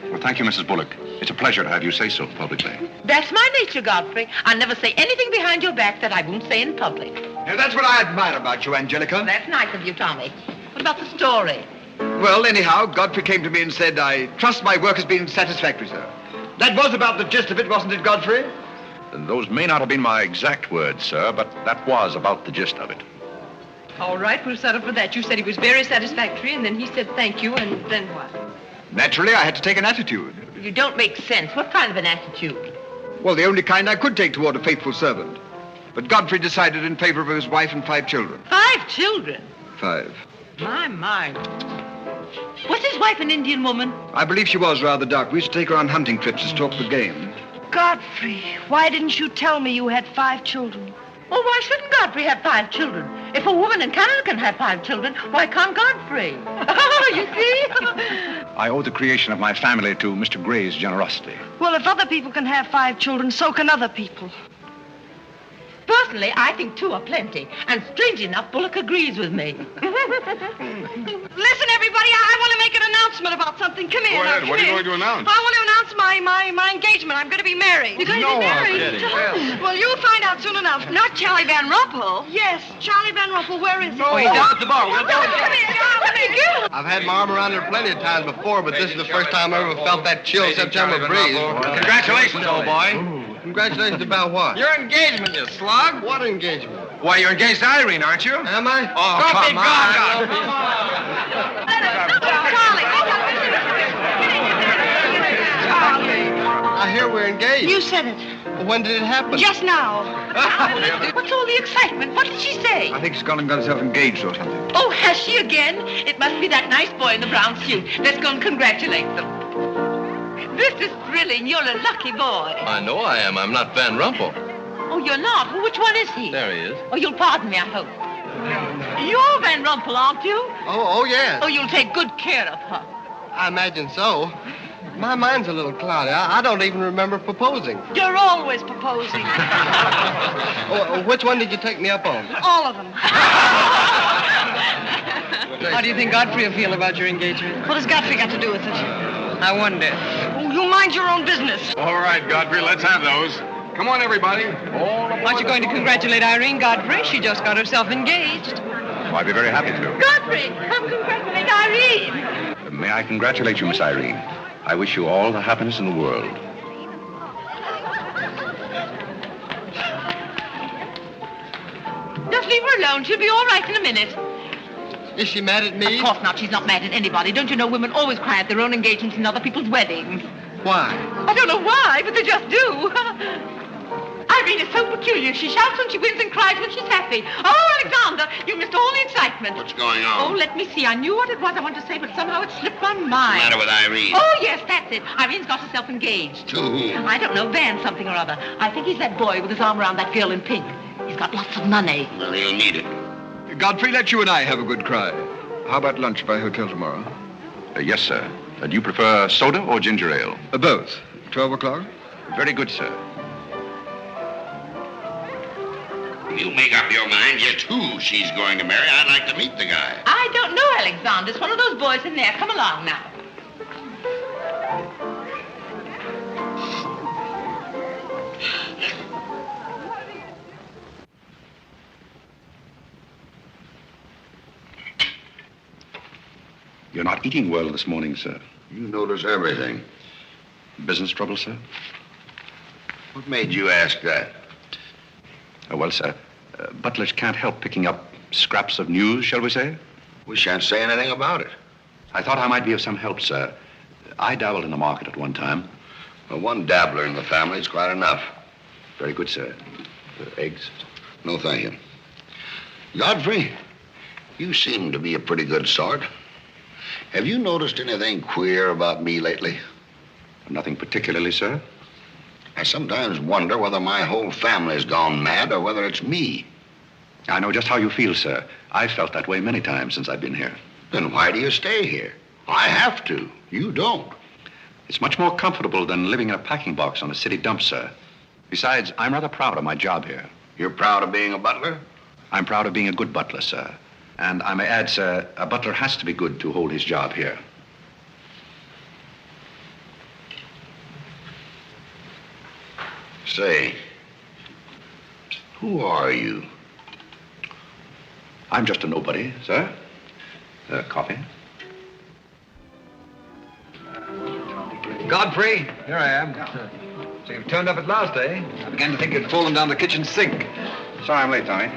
Well, thank you, Mrs. Bullock. It's a pleasure to have you say so publicly. That's my nature, Godfrey. I'll never say anything behind your back that I won't say in public. Now, that's what I admire about you, Angelica. That's nice of you, Tommy. What about the story? Well, anyhow, Godfrey came to me and said, I trust my work has been satisfactory, sir. That was about the gist of it, wasn't it, Godfrey? Those may not have been my exact words, sir, but that was about the gist of it. All right, we'll settle for that. You said he was very satisfactory, and then he said thank you, and then what? Naturally, I had to take an attitude. You don't make sense. What kind of an attitude? Well, the only kind I could take toward a faithful servant. But Godfrey decided in favor of his wife and 5 children. 5 children? 5. My. Was his wife an Indian woman? I believe she was rather dark. We used to take her on hunting trips to stalk the game. Godfrey, why didn't you tell me you had 5 children? Oh, why shouldn't Godfrey have 5 children? If a woman in Canada can have 5 children, why can't Godfrey? You see? I owe the creation of my family to Mr. Gray's generosity. Well, if other people can have 5 children, so can other people. Personally, I think 2 are plenty. And strange enough, Bullock agrees with me. Listen, everybody, I want to make an announcement about something. Come here. Go ahead. Now, What are you come going to announce? I want to announce my engagement. I'm going to be married. You're going to be married? Well, you'll find out soon enough. Not Charlie Van Rumpel. Yes, Charlie Van Rumpel. Where is he? Oh, he's down at the bar. Come here. I've had my arm around her plenty of times before, but this is the first time I ever felt that chill September breeze. Congratulations, old boy. Congratulations about what? Your engagement, you slug. What engagement? Why, you're engaged to Irene, aren't you? Am I? Oh, come on. I hear we're engaged. You said it. Well, when did it happen? Just now. What's all the excitement? What did she say? I think she's gone and got herself engaged or something. Oh, has she again? It must be that nice boy in the brown suit. Let's go and congratulate them. This is thrilling. You're a lucky boy. I know I am. I'm not Van Rumpel. Oh, you're not? Well, which one is he? There he is. Oh, you'll pardon me, I hope. You're Van Rumpel, aren't you? Oh, yes. Oh, you'll take good care of her. I imagine so. My mind's a little cloudy. I don't even remember proposing. You're always proposing. Oh, which one did you take me up on? All of them. How do you think Godfrey will feel about your engagement? What has Godfrey got to do with it? I wonder. Oh, you mind your own business. All right, Godfrey, let's have those. Come on, everybody. Aren't you going to congratulate Irene, Godfrey? She just got herself engaged. Oh, I'd be very happy to. Godfrey, come congratulate Irene. May I congratulate you, Miss Irene? I wish you all the happiness in the world. Just leave her alone. She'll be all right in a minute. Is she mad at me? Of course not. She's not mad at anybody. Don't you know women always cry at their own engagements and other people's weddings? Why? I don't know why, but they just do. Irene is so peculiar. She shouts when she wins and cries when she's happy. Oh, Alexander, you missed all the excitement. What's going Oh, on? let me see. I knew what it was I wanted to say, but somehow it slipped my mind. What's the matter with Irene? Oh, yes, that's it. Irene's got herself engaged. To whom? I don't know, Van something or other. I think he's that boy with his arm around that girl in pink. He's got lots of money. Well, he'll need it. Godfrey, let you and I have a good cry. How about lunch by hotel tomorrow? Yes, sir. Do you prefer soda or ginger ale? Both. 12 o'clock? Very good, sir. You make up your mind just who she's going to marry. I'd like to meet the guy. I don't know, Alexander. It's one of those boys in there. Come along now. You're not eating well this morning, sir. You notice everything. Business trouble, sir? What made you ask that? Well, sir, butlers can't help picking up scraps of news, shall we say? We shan't say anything about it. I thought I might be of some help, sir. I dabbled in the market at one time. Well, one dabbler in the family is quite enough. Very good, sir. Eggs? No, thank you. Godfrey, you seem to be a pretty good sort. Have you noticed anything queer about me lately? Nothing particularly, sir. I sometimes wonder whether my whole family's gone mad or whether it's me. I know just how you feel, sir. I've felt that way many times since I've been here. Then why do you stay here? I have to. You don't. It's much more comfortable than living in a packing box on a city dump, sir. Besides, I'm rather proud of my job here. You're proud of being a butler? I'm proud of being a good butler, sir. And I may add, sir, a butler has to be good to hold his job here. Say, who are you? I'm just a nobody, sir. Coffee? Godfrey, here I am. So you've turned up at last, eh? I began to think you'd fallen down the kitchen sink. Sorry I'm late, Tommy.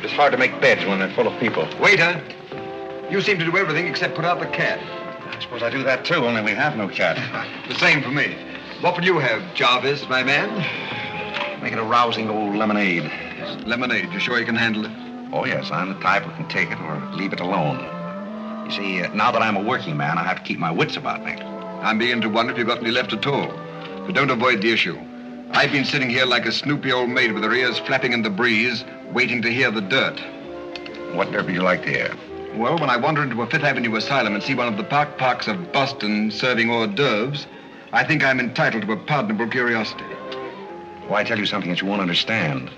It's hard to make beds when they're full of people. Waiter, you seem to do everything except put out the cat. I suppose I do that, too, only we have no cat. The same for me. What will you have, Jarvis, my man? Make it a rousing old lemonade. Lemonade, you sure you can handle it? Oh, yes, I'm the type who can take it or leave it alone. You see, now that I'm a working man, I have to keep my wits about me. I'm beginning to wonder if you've got any left at all. But don't avoid the issue. I've been sitting here like a snoopy old maid with her ears flapping in the breeze, waiting to hear the dirt. What dirt would you like to hear? Well, when I wander into a Fifth Avenue asylum and see one of the parks of Boston serving hors d'oeuvres, I think I'm entitled to a pardonable curiosity. Well, I tell you something that you won't understand.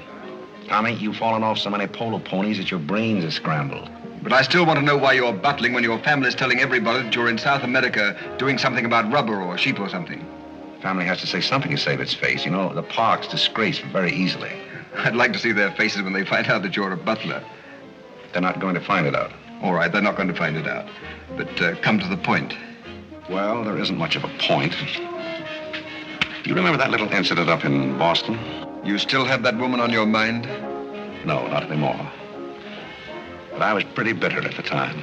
Tommy, you've fallen off so many polo ponies that your brains are scrambled. But I still want to know why you're butling when your family's telling everybody that you're in South America doing something about rubber or sheep or something. Family has to say something to save its face. You know, the park's disgraced very easily. I'd like to see their faces when they find out that you're a butler. They're not going to find it out. All right, they're not going to find it out. But come to the point. Well, there isn't much of a point. You remember that little incident up in Boston? You still have that woman on your mind? No, not anymore. But I was pretty bitter at the time.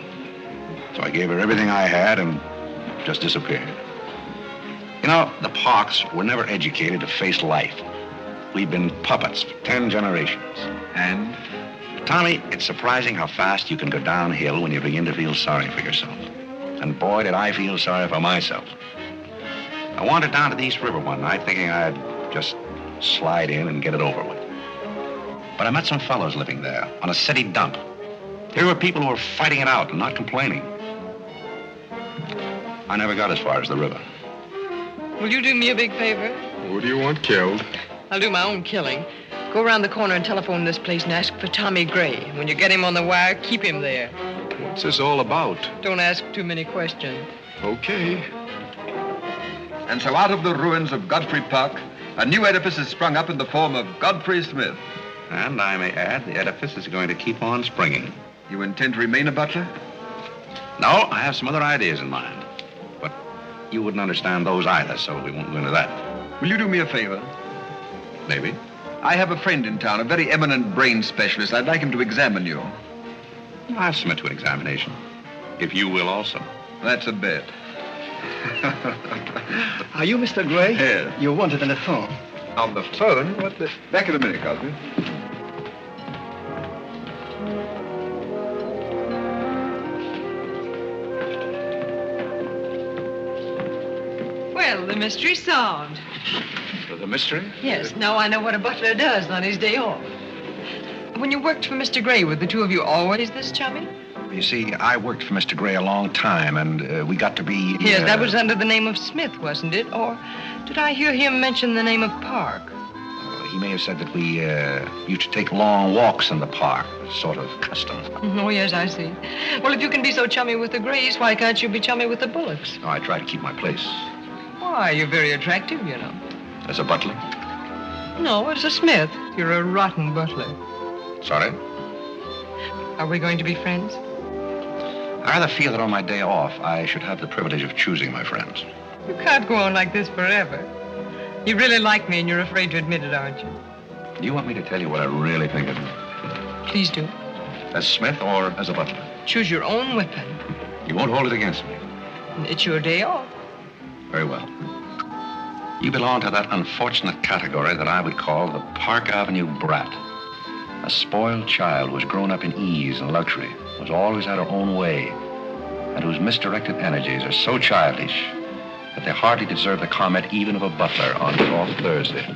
So I gave her everything I had and just disappeared. You know, the Parks were never educated to face life. We've been puppets for 10 generations. And? Tommy, it's surprising how fast you can go downhill when you begin to feel sorry for yourself. And boy, did I feel sorry for myself. I wandered down to the East River one night thinking I'd just slide in and get it over with. But I met some fellows living there on a city dump. Here were people who were fighting it out and not complaining. I never got as far as the river. Will you do me a big favor? Who do you want killed? I'll do my own killing. Go around the corner and telephone this place and ask for Tommy Gray. When you get him on the wire, keep him there. What's this all about? Don't ask too many questions. Okay. And so out of the ruins of Godfrey Park, a new edifice has sprung up in the form of Godfrey Smith. And I may add, the edifice is going to keep on springing. You intend to remain a butler? No, I have some other ideas in mind. But you wouldn't understand those either, so we won't go into that. Will you do me a favor? Maybe. I have a friend in town, a very eminent brain specialist. I'd like him to examine you. I'll submit to an examination. If you will also. That's a bet. Are you Mr. Gray? Yes. You're wanted on the phone. On the phone? What the... Back in a minute, Godfrey. Well, the mystery's solved. The mystery? Yes, now I know what a butler does on his day off. When you worked for Mr. Gray, were the two of you always this chummy? You see, I worked for Mr. Gray a long time, and we got to be... Yes, that was under the name of Smith, wasn't it? Or did I hear him mention the name of Park? He may have said that we used to take long walks in the park, sort of custom. Oh, yes, I see. Well, if you can be so chummy with the Grays, why can't you be chummy with the Bullocks? Oh, I try to keep my place. Why, you're very attractive, you know. As a butler? No, as a Smith. You're a rotten butler. Sorry? Are we going to be friends? I rather feel that on my day off, I should have the privilege of choosing my friends. You can't go on like this forever. You really like me and you're afraid to admit it, aren't you? Do you want me to tell you what I really think of you? Please do. As Smith or as a butler? Choose your own weapon. You won't hold it against me. It's your day off. Very well. You belong to that unfortunate category that I would call the Park Avenue brat. A spoiled child who has grown up in ease and luxury, who's always had her own way, and whose misdirected energies are so childish that they hardly deserve the comment even of a butler on his off Thursday.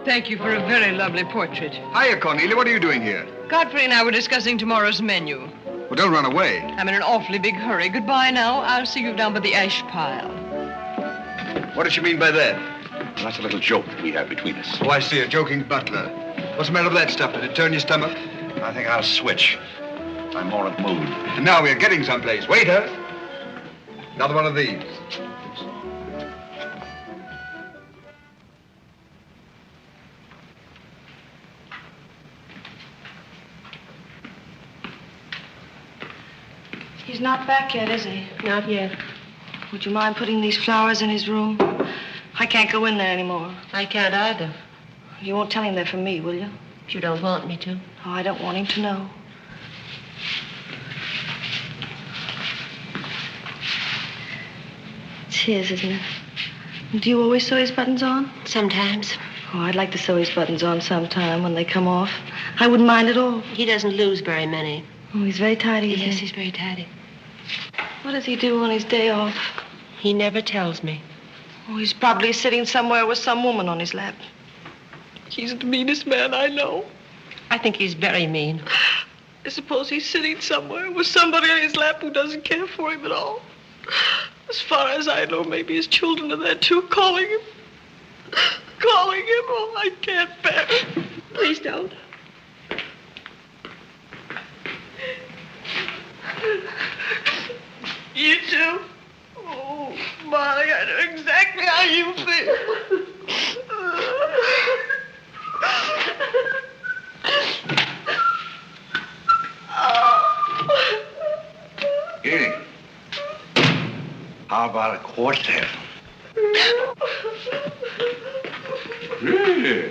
Thank you for a very lovely portrait. Hiya, Cornelia. What are you doing here? Godfrey and I were discussing tomorrow's menu. Well, don't run away. I'm in an awfully big hurry. Goodbye now. I'll see you down by the ash pile. What does she mean by that? Well, that's a little joke that we have between us. Oh, I see. A joking butler. What's the matter with that stuff? Did it turn your stomach? I think I'll switch. I'm more in the mood. And now we're getting someplace. Waiter! Another one of these. He's not back yet, is he? Not yet. Would you mind putting these flowers in his room? I can't go in there anymore. I can't either. You won't tell him they're from me, will you? If you don't want me to. Oh, I don't want him to know. It's his, isn't it? Do you always sew his buttons on? Sometimes. Oh, I'd like to sew his buttons on sometime when they come off. I wouldn't mind at all. He doesn't lose very many. Oh, he's very tidy, isn't Yes, he? he's very tidy. What does he do on his day off? He never tells me. Oh, he's probably sitting somewhere with some woman on his lap. He's the meanest man I know. I think he's very mean. I suppose he's sitting somewhere with somebody on his lap who doesn't care for him at all. As far as I know, maybe his children are there too, calling him. Calling him. Oh, I can't bear it. Please don't. You too? Oh, Molly, I know exactly how you feel. Here. How about a quartet? Yeah.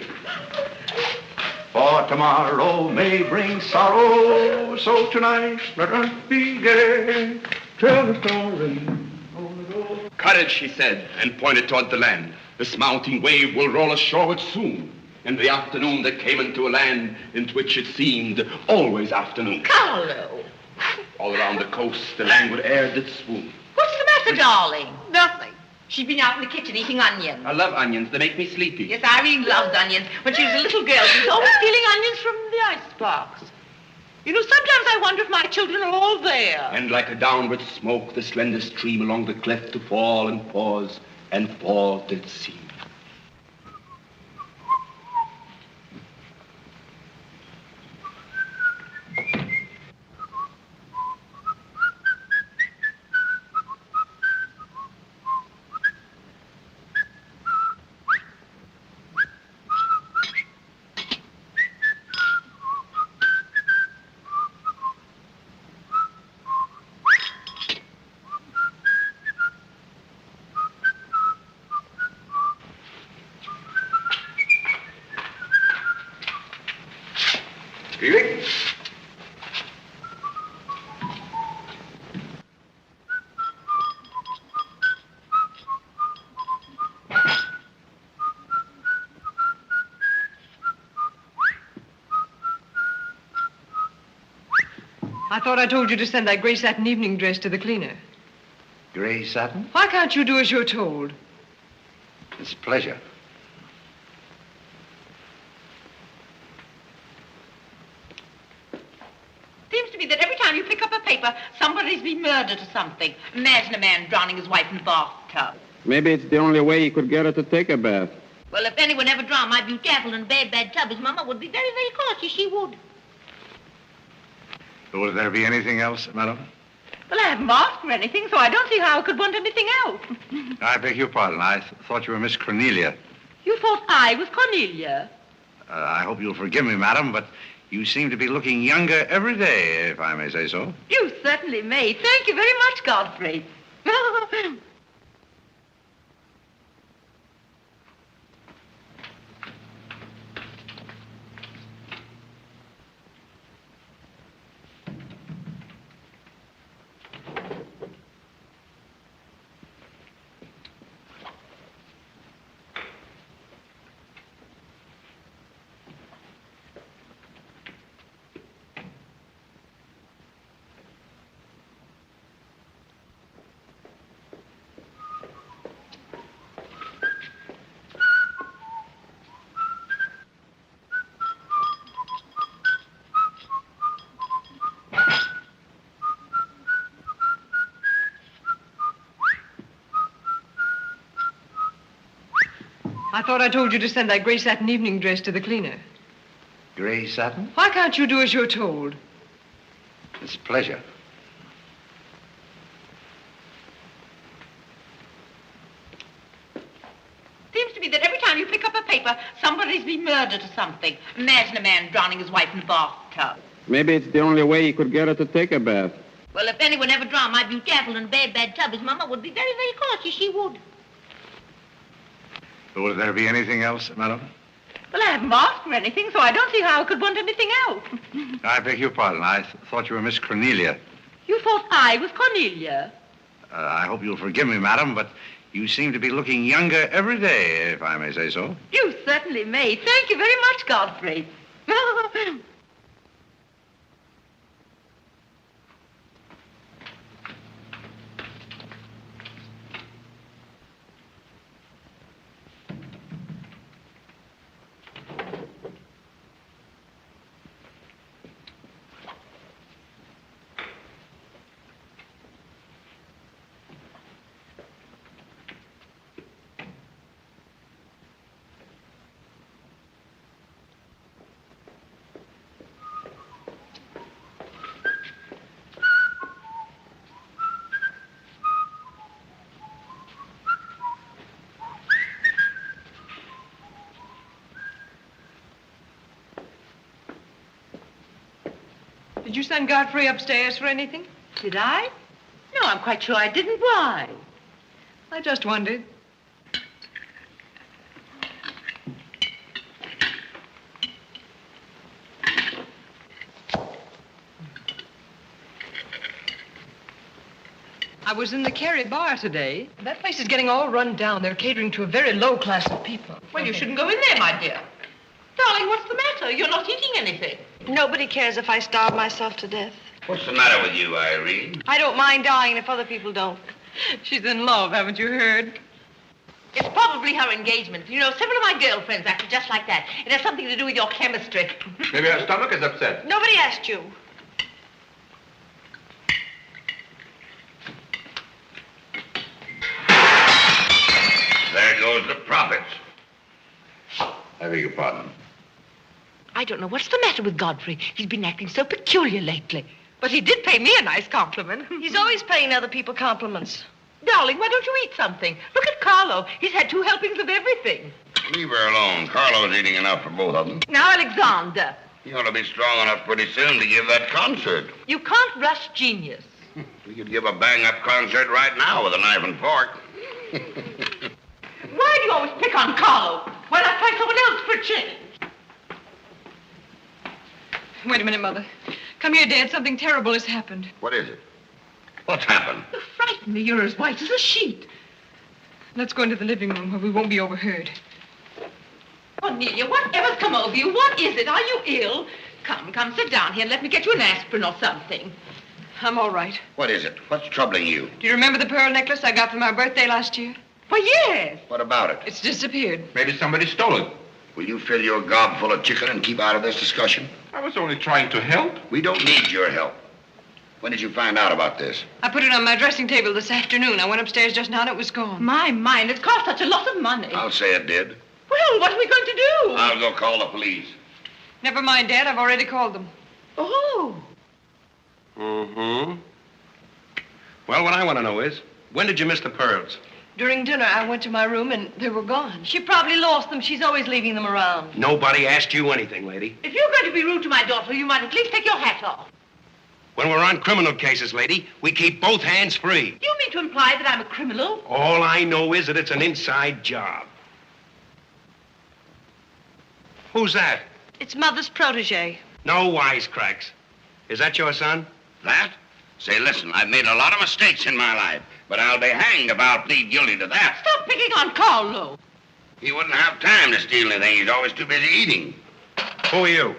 For tomorrow may bring sorrow, so tonight let us be gay. Tell the story. Courage, he said, and pointed toward the land. This mounting wave will roll us shoreward soon. In the afternoon they came into a land into which it seemed always afternoon. Carlo! All around the coast, the languid air did swoon. What's the matter, darling? Nothing. She's been out in the kitchen eating onions. I love onions. They make me sleepy. Yes, Irene loved onions. When she was a little girl, she was always stealing onions from the icebox. You know, sometimes I wonder if my children are all there. And like a downward smoke, the slender stream along the cleft to fall and pause, and fall did seem. Gregory? I thought I told you to send that gray satin evening dress to the cleaner. Gray satin? Why can't you do as you're told? It's a pleasure. Seems to me that every time you pick up a paper, somebody's been murdered or something. Imagine a man drowning his wife in a bathtub. Maybe it's the only way he could get her to take a bath. Well, if anyone ever drowned my beautiful in a bad tub, his mama would be very, very cautious. She would. Will there be anything else, madam? Well, I haven't asked for anything, so I don't see how I could want anything else. I beg your pardon. I thought you were Miss Cornelia. You thought I was Cornelia? I hope you'll forgive me, madam, but you seem to be looking younger every day, if I may say so. You certainly may. Thank you very much, Godfrey. I thought I told you to send that gray satin evening dress to the cleaner. Gray satin? Why can't you do as you're told? It's a pleasure. Seems to me that every time you pick up a paper, somebody's been murdered or something. Imagine a man drowning his wife in a bathtub. Maybe it's the only way he could get her to take a bath. Well, if anyone ever drowned my beautiful in a bad tub, his mama would be very, very cautious. She would. Will there be anything else, madam? Well, I haven't asked for anything, so I don't see how I could want anything else. I beg your pardon. I thought you were Miss Cornelia. You thought I was Cornelia? I hope you'll forgive me, madam, but you seem to be looking younger every day, if I may say so. You certainly may. Thank you very much, Godfrey. Did you send Godfrey upstairs for anything? Did I? No, I'm quite sure I didn't. Why? I just wondered. I was in the Cary bar today. That place is getting all run down. They're catering to a very low class of people. Well, you shouldn't go in there, my dear. Darling, what's the matter? You're not eating anything. Nobody cares if I starve myself to death. What's the matter with you, Irene? I don't mind dying if other people don't. She's in love, haven't you heard? It's probably her engagement. You know, several of my girlfriends acted just like that. It has something to do with your chemistry. Maybe her stomach is upset. Nobody asked you. There goes the profits. I beg your pardon. I don't know what's the matter with Godfrey. He's been acting so peculiar lately. But he did pay me a nice compliment. He's always paying other people compliments. Darling, why don't you eat something? Look at Carlo. He's had 2 helpings of everything. Leave her alone. Carlo's eating enough for both of them. Now, Alexander. You ought to be strong enough pretty soon to give that concert. You can't rush genius. We could give a bang-up concert right now with a knife and fork. Why do you always pick on Carlo? Why not try someone else for a change? Wait a minute, Mother. Come here, Dad. Something terrible has happened. What is it? What's happened? You frighten me. You're as white as a sheet. Let's go into the living room where we won't be overheard. Cornelia, whatever's come over you? What is it? Are you ill? Come, sit down here and let me get you an aspirin or something. I'm all right. What is it? What's troubling you? Do you remember the pearl necklace I got for my birthday last year? Why, yes. What about it? It's disappeared. Maybe somebody stole it. Will you fill your gob full of chicken and keep out of this discussion? I was only trying to help. We don't need your help. When did you find out about this? I put it on my dressing table this afternoon. I went upstairs just now and it was gone. My mind, it's cost such a lot of money. I'll say it did. Well, what are we going to do? I'll go call the police. Never mind, Dad. I've already called them. Oh. Mm-hmm. Well, what I want to know is, when did you miss the pearls? During dinner, I went to my room and they were gone. She probably lost them. She's always leaving them around. Nobody asked you anything, lady. If you're going to be rude to my daughter, you might at least take your hat off. When we're on criminal cases, lady, we keep both hands free. You mean to imply that I'm a criminal? All I know is that it's an inside job. Who's that? It's Mother's protege. No wisecracks. Is that your son? That? Say, listen, I've made a lot of mistakes in my life, but I'll be hanged if I'll plead guilty to that. Stop picking on Carlo. He wouldn't have time to steal anything. He's always too busy eating. Who are you?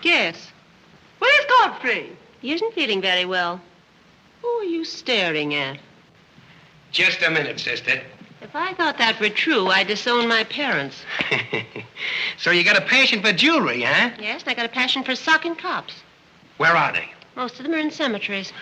Yes. Where's Godfrey? He isn't feeling very well. Who are you staring at? Just a minute, sister. If I thought that were true, I'd disown my parents. So you got a passion for jewelry, huh? Yes, and I got a passion for socking cops. Where are they? Most of them are in cemeteries.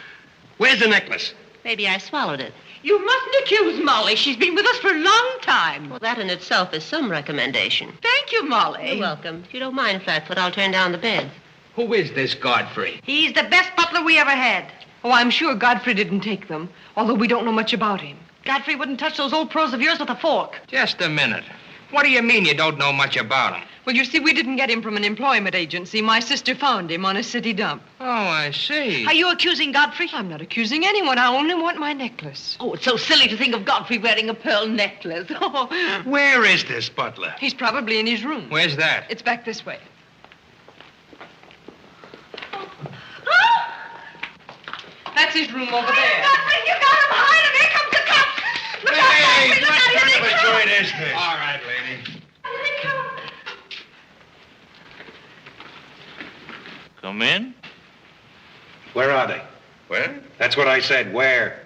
Where's the necklace? Maybe I swallowed it. You mustn't accuse Molly. She's been with us for a long time. Well, that in itself is some recommendation. Thank you, Molly. You're welcome. If you don't mind, Flatfoot, I'll turn down the bed. Who is this Godfrey? He's the best butler we ever had. Oh, I'm sure Godfrey didn't take them, although we don't know much about him. Godfrey wouldn't touch those old pearls of yours with a fork. Just a minute. What do you mean you don't know much about him? Well, you see, we didn't get him from an employment agency. My sister found him on a city dump. Oh, I see. Are you accusing Godfrey? I'm not accusing anyone. I only want my necklace. Oh, it's so silly to think of Godfrey wearing a pearl necklace. Oh. Where is this butler? He's probably in his room. Where's that? It's back this way. That's his room over there. Godfrey, you got him behind him. Here comes the cops. Look out, Godfrey, look out. Here they come. joint is this? All right, lady. Come in. Where are they? Where? That's what I said. Where?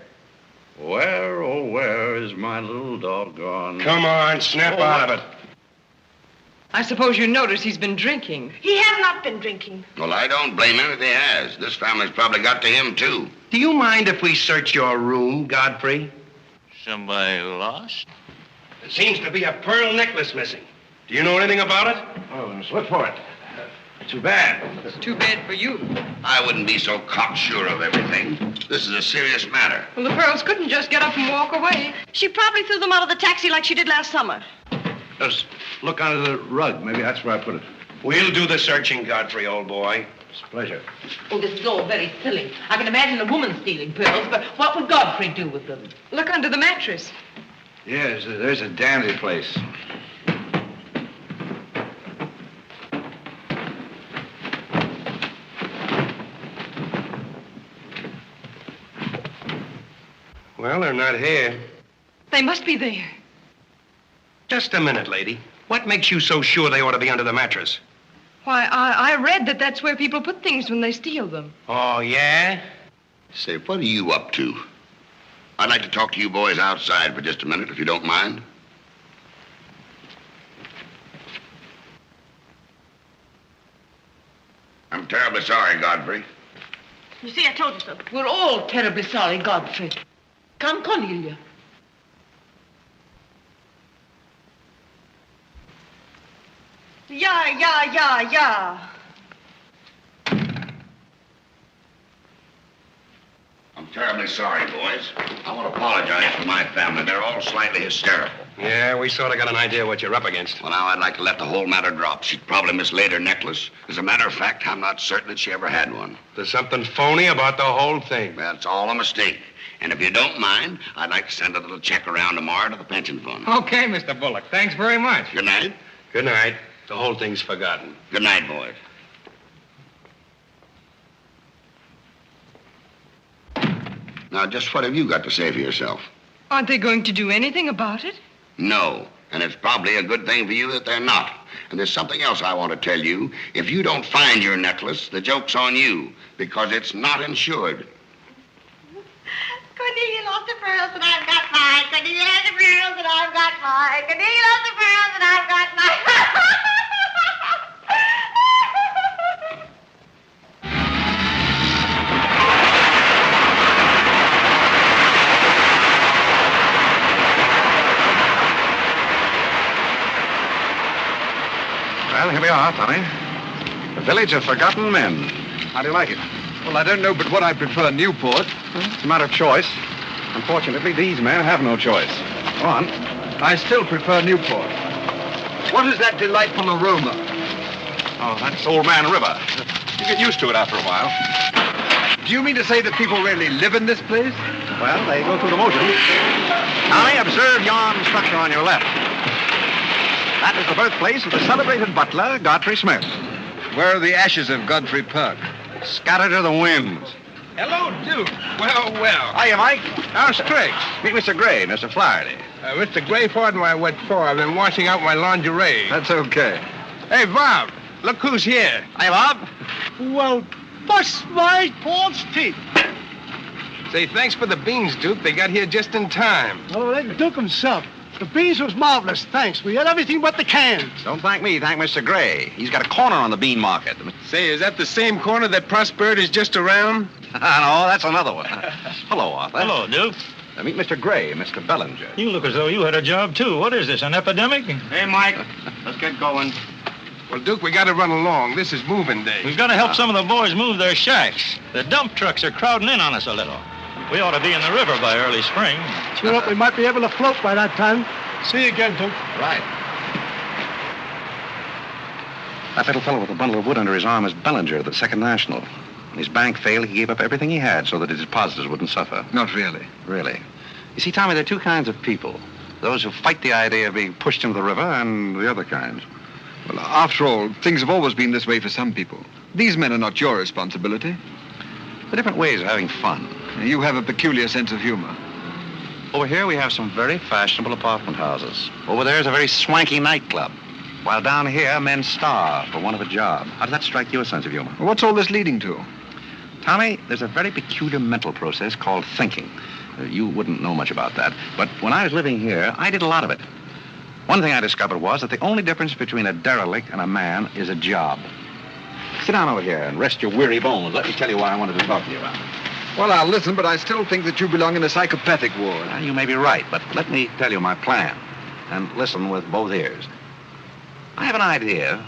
Where, oh, where is my little doggone... Come on, snap out of it. I suppose you notice he's been drinking. He has not been drinking. Well, I don't blame him if he has. This family's probably got to him, too. Do you mind if we search your room, Godfrey? Somebody lost? There seems to be a pearl necklace missing. Do you know anything about it? Oh, let's look for it. Too bad. Too bad for you. I wouldn't be so cocksure of everything. This is a serious matter. Well, the pearls couldn't just get up and walk away. She probably threw them out of the taxi like she did last summer. Just look under the rug. Maybe that's where I put it. We'll do the searching, Godfrey, old boy. It's a pleasure. Oh, this is all very silly. I can imagine a woman stealing pearls, but what would Godfrey do with them? Look under the mattress. Yes, there's a dandy place. Well, they're not here. They must be there. Just a minute, lady. What makes you so sure they ought to be under the mattress? Why, I read that that's where people put things when they steal them. Oh, yeah? Say, what are you up to? I'd like to talk to you boys outside for just a minute, if you don't mind. I'm terribly sorry, Godfrey. You see, I told you so. We're all terribly sorry, Godfrey. Come, Cornelia. Yeah. I'm terribly sorry, boys. I want to apologize for my family. They're all slightly hysterical. Yeah, we sort of got an idea what you're up against. Well, now, I'd like to let the whole matter drop. She'd probably mislaid her necklace. As a matter of fact, I'm not certain that she ever had one. There's something phony about the whole thing. That's all a mistake. And if you don't mind, I'd like to send a little check around tomorrow to the pension fund. Okay, Mr. Bullock. Thanks very much. Good night. Good night. The whole thing's forgotten. Good night, boys. Now, just what have you got to say for yourself? Aren't they going to do anything about it? No. And it's probably a good thing for you that they're not. And there's something else I want to tell you. If you don't find your necklace, the joke's on you, because it's not insured. Cornelia lost the pearls and I've got mine. Cornelia has the pearls and I've got mine. Cornelia lost the pearls and I've got mine. Well, here we are, Tommy. The Village of Forgotten Men. How do you like it? Well, I don't know but what I prefer Newport. It's a matter of choice. Unfortunately, these men have no choice. Go on. I still prefer Newport. What is that delightful aroma? Oh, that's Old Man River. You get used to it after a while. Do you mean to say that people really live in this place? Well, they go through the motions. Tommy, observe yon structure on your left. That is the birthplace of the celebrated butler, Godfrey Smith. Where are the ashes of Godfrey Perk? Scattered to the winds. Hello, Duke. Well. Hiya, Mike. How's Triggs? Meet Mr. Gray, Mr. Flaherty. Mr. Gray, pardon my wet for. I've been washing out my lingerie. That's okay. Hey, Bob, look who's here. Hi, Bob. Well, bust my false teeth. Say, thanks for the beans, Duke. They got here just in time. Oh, that Duke himself. The beans was marvelous, thanks. We had everything but the cans. Don't thank me, thank Mr. Gray. He's got a corner on the bean market. Say, is that the same corner that Prosperity is just around? No, that's another one. Hello, Arthur. Hello, Duke. Meet Mr. Gray, Mr. Bellinger. You look as though you had a job, too. What is this, an epidemic? Hey, Mike, let's get going. Well, Duke, we got to run along. This is moving day. We've got to help some of the boys move their shacks. The dump trucks are crowding in on us a little. We ought to be in the river by early spring. Sure up, we might be able to float by that time. See you again, Duke. Right. That little fellow with a bundle of wood under his arm is Bellinger of the Second National. When his bank failed, he gave up everything he had so that his depositors wouldn't suffer. Not really. Really. You see, Tommy, there are two kinds of people. Those who fight the idea of being pushed into the river and the other kind. Well, after all, things have always been this way for some people. These men are not your responsibility. They're different ways of having fun. You have a peculiar sense of humor. Over here, we have some very fashionable apartment houses. Over there is a very swanky nightclub. While down here, men starve for want of a job. How does that strike your sense of humor? Well, what's all this leading to? Tommy, there's a very peculiar mental process called thinking. You wouldn't know much about that. But when I was living here, I did a lot of it. One thing I discovered was that the only difference between a derelict and a man is a job. Sit down over here and rest your weary bones. Let me tell you what I wanted to talk to you about. Well, I'll listen, but I still think that you belong in a psychopathic ward. Well, you may be right, but let me tell you my plan. And listen with both ears. I have an idea.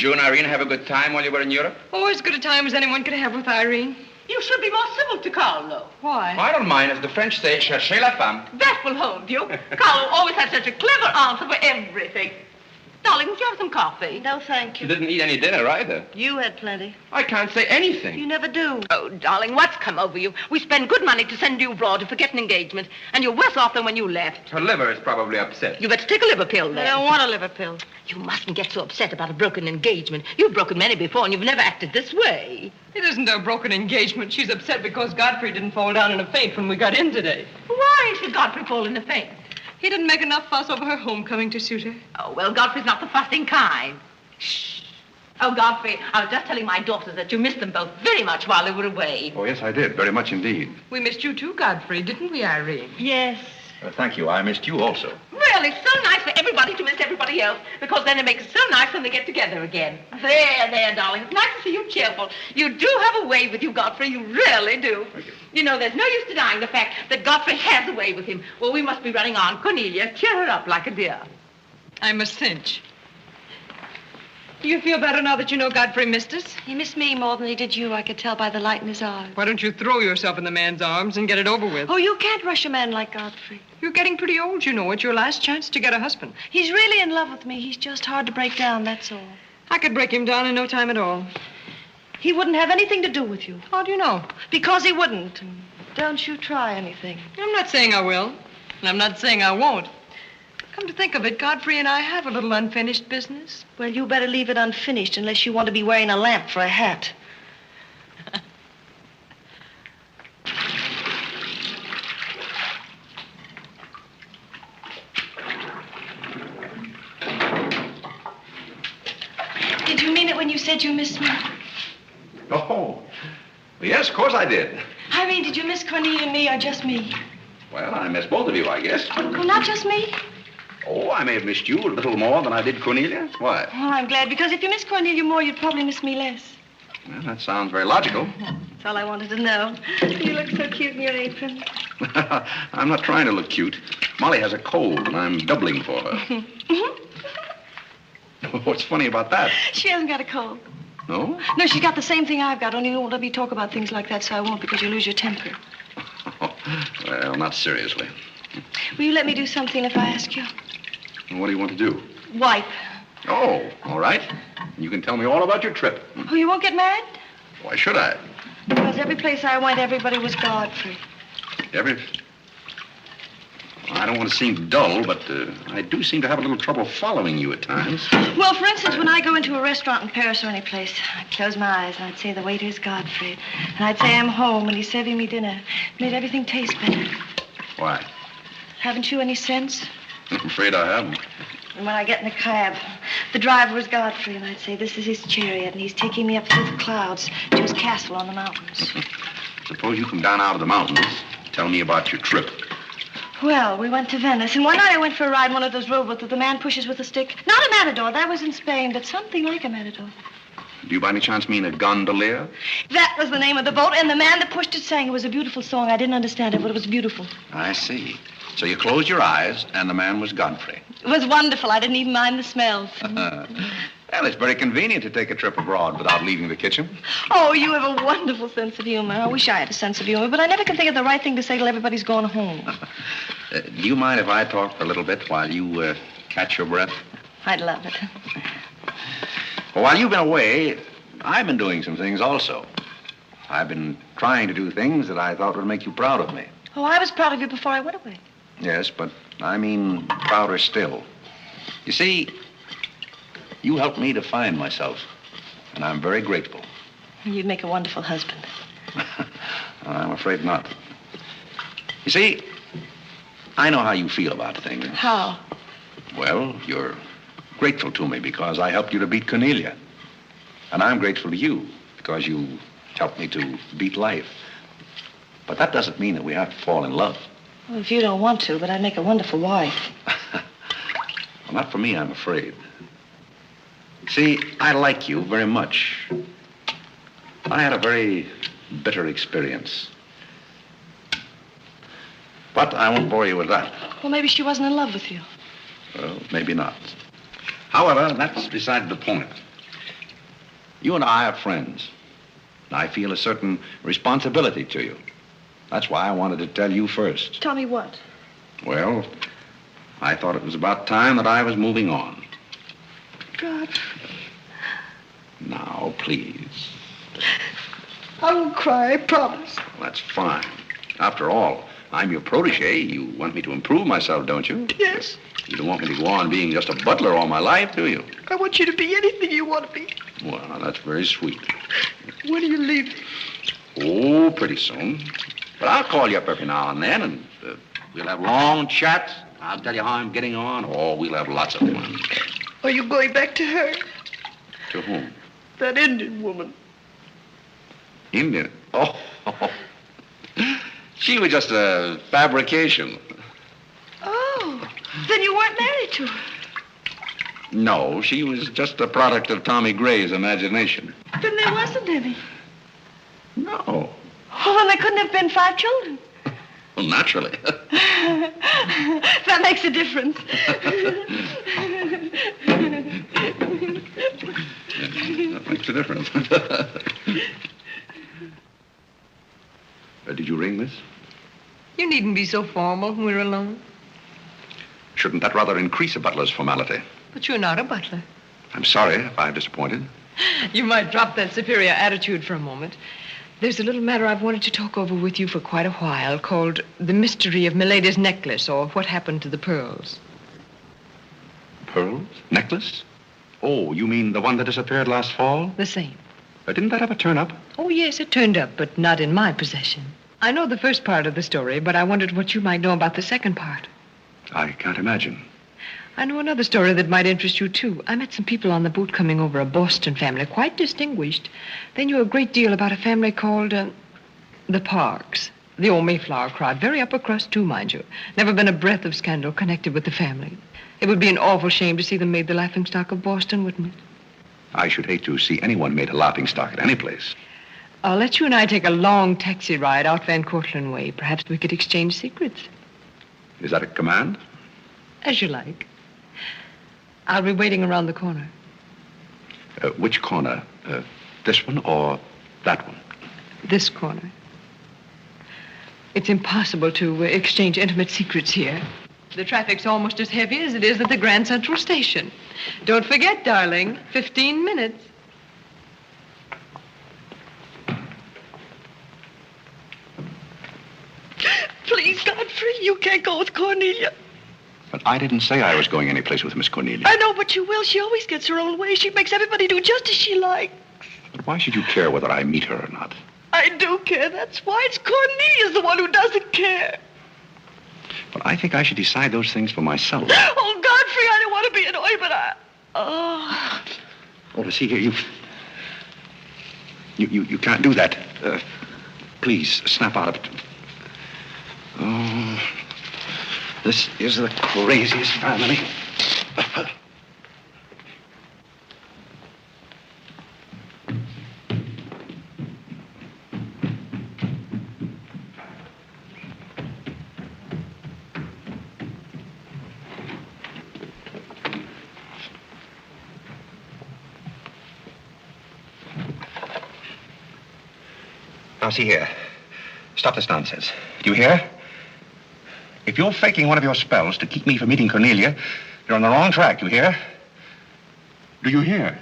you and Irene have a good time while you were in Europe? Oh, as good a time as anyone could have with Irene. You should be more civil to Carlo. Why? I don't mind. As the French say, cherchez la femme. That will hold you. Carlo always had such a clever answer for everything. Darling, would you have some coffee? No, thank You you. didn't eat any dinner either. You had plenty. I can't say anything. You never do. Oh, darling, what's come over you? We spend good money to send you abroad to forget an engagement, and you're worse off than when you left. Her liver is probably upset. You better take a liver pill, I then. don't want a liver pill. You mustn't get so upset about a broken engagement. You've broken many before, and you've never acted this way. It isn't a broken engagement. She's upset because Godfrey didn't fall down in a faint when we got in today. Why should Godfrey fall in a faint? He didn't make enough fuss over her homecoming to suit her. Oh, well, Godfrey's not the fussing kind. Shh. Oh, Godfrey, I was just telling my daughters that you missed them both very much while they were away. Oh, yes, I did. Very much indeed. We missed you too, Godfrey, didn't we, Irene? Yes. Thank you. I missed you also. Well, it's so nice for everybody to miss everybody else, because then it makes it so nice when they get together again. There, darling. It's nice to see you cheerful. You do have a way with you, Godfrey. You really do. You know, there's no use denying the fact that Godfrey has a way with him. Well, we must be running on. Cornelia, cheer her up like a dear. I'm a cinch. Do you feel better now that you know Godfrey missed us? He missed me more than he did you. I could tell by the light in his eyes. Why don't you throw yourself in the man's arms and get it over with? Oh, you can't rush a man like Godfrey. You're getting pretty old, you know. It's your last chance to get a husband. He's really in love with me. He's just hard to break down, that's all. I could break him down in no time at all. He wouldn't have anything to do with you. How do you know? Because he wouldn't. Don't you try anything. I'm not saying I will, and I'm not saying I won't. Come to think of it, Godfrey and I have a little unfinished business. Well, you better leave it unfinished unless you want to be wearing a lamp for a hat. Did you mean it when you said you missed me? Oh, yes, of course I did. Irene, did you miss Cornelia and me or just me? Well, I missed both of you, I guess. Well, not just me. Oh, I may have missed you a little more than I did Cornelia. Why? Oh, I'm glad, because if you miss Cornelia more, you'd probably miss me less. Well, that sounds very logical. That's all I wanted to know. You look so cute in your apron. I'm not trying to look cute. Molly has a cold, and I'm doubling for her. What's funny about that? She hasn't got a cold. No? No, she's got the same thing I've got, only you won't let me talk about things like that, so I won't, because you lose your temper. Well, not seriously. Will you let me do something if I ask you? What do you want to do? Wipe. Oh, all right. You can tell me all about your trip. Oh, you won't get mad? Why should I? Because every place I went, everybody was Godfrey. I don't want to seem dull, but I do seem to have a little trouble following you at times. Well, for instance, when I go into a restaurant in Paris or any place, I'd close my eyes and I'd say the waiter's Godfrey. And I'd say I'm home and he's serving me dinner. Made everything taste better. Why? Haven't you any sense? I'm afraid I haven't. And when I get in a cab, the driver was Godfrey, and I'd say, this is his chariot, and he's taking me up through the clouds to his castle on the mountains. Suppose you come down out of the mountains. Tell me about your trip. Well, we went to Venice, and one night I went for a ride in one of those rowboats that the man pushes with a stick. Not a matador, that was in Spain, but something like a matador. Do you by any chance mean a gondolier? That was the name of the boat, and the man that pushed it sang. It was a beautiful song. I didn't understand it, but it was beautiful. I see. So you closed your eyes, and the man was Godfrey. It was wonderful. I didn't even mind the smells. Well, it's very convenient to take a trip abroad without leaving the kitchen. Oh, you have a wonderful sense of humor. I wish I had a sense of humor, but I never can think of the right thing to say till everybody's gone home. Do you mind if I talk for a little bit while you catch your breath? I'd love it. Well, while you've been away, I've been doing some things also. I've been trying to do things that I thought would make you proud of me. Oh, I was proud of you before I went away. Yes, but I mean prouder still. You see, you helped me to find myself, and I'm very grateful. You'd make a wonderful husband. I'm afraid not. You see, I know how you feel about things. How? Well, you're grateful to me because I helped you to beat Cornelia. And I'm grateful to you because you helped me to beat life. But that doesn't mean that we have to fall in love. Well, if you don't want to, but I'd make a wonderful wife. Well, not for me, I'm afraid. See, I like you very much. I had a very bitter experience. But I won't bore you with that. Well, maybe she wasn't in love with you. Well, maybe not. However, that's beside the point. You and I are friends. And I feel a certain responsibility to you. That's why I wanted to tell you first. Tell me what? Well, I thought it was about time that I was moving on. Godfrey. Now, please. I won't cry, I promise. Well, that's fine. After all, I'm your protege. You want me to improve myself, don't you? Yes. You don't want me to go on being just a butler all my life, do you? I want you to be anything you want to be. Well, that's very sweet. When are you leaving? Oh, pretty soon. But I'll call you up every now and then, and we'll have long chats. I'll tell you how I'm getting on. Oh, we'll have lots of fun. Are you going back to her? To whom? That Indian woman. Indian? Oh. She was just a fabrication. Oh, then you weren't married to her. No, she was just a product of Tommy Gray's imagination. Then there wasn't any. No. Oh, then there couldn't have been 5 children. Well, naturally. That makes a difference. That makes a difference. Did you ring, miss? You needn't be so formal when we're alone. Shouldn't that rather increase a butler's formality? But you're not a butler. I'm sorry if I've disappointed. You might drop that superior attitude for a moment. There's a little matter I've wanted to talk over with you for quite a while called The Mystery of Milady's Necklace, or What Happened to the Pearls. Pearls? Necklace? Oh, you mean the one that disappeared last fall? The same. Didn't that ever turn up? Oh, yes, it turned up, but not in my possession. I know the first part of the story, but I wondered what you might know about the second part. I can't imagine. I know another story that might interest you, too. I met some people on the boat coming over, a Boston family, quite distinguished. They knew a great deal about a family called the Parks. The old Mayflower crowd, very upper crust, too, mind you. Never been a breath of scandal connected with the family. It would be an awful shame to see them made the laughingstock of Boston, wouldn't it? I should hate to see anyone made a laughingstock at any place. I'll let you and I take a long taxi ride out Van Cortlandt way. Perhaps we could exchange secrets. Is that a command? As you like. I'll be waiting around the corner. Which corner? This one or that one? This corner. It's impossible to exchange intimate secrets here. The traffic's almost as heavy as it is at the Grand Central Station. Don't forget, darling, 15 minutes. Please, Godfrey, you can't go with Cornelia. But I didn't say I was going anyplace with Miss Cornelia. I know, but you will. She always gets her own way. She makes everybody do just as she likes. But why should you care whether I meet her or not? I do care. That's why. It's Cornelia's the one who doesn't care. But I think I should decide those things for myself. Oh, Godfrey, I don't want to be annoyed, but I... Oh, see here, you can't do that. Please, snap out of it. Oh, this is the craziest family. Now, see here. Stop this nonsense. Do you hear? If you're faking one of your spells to keep me from meeting Cornelia, you're on the wrong track, you hear? Do you hear?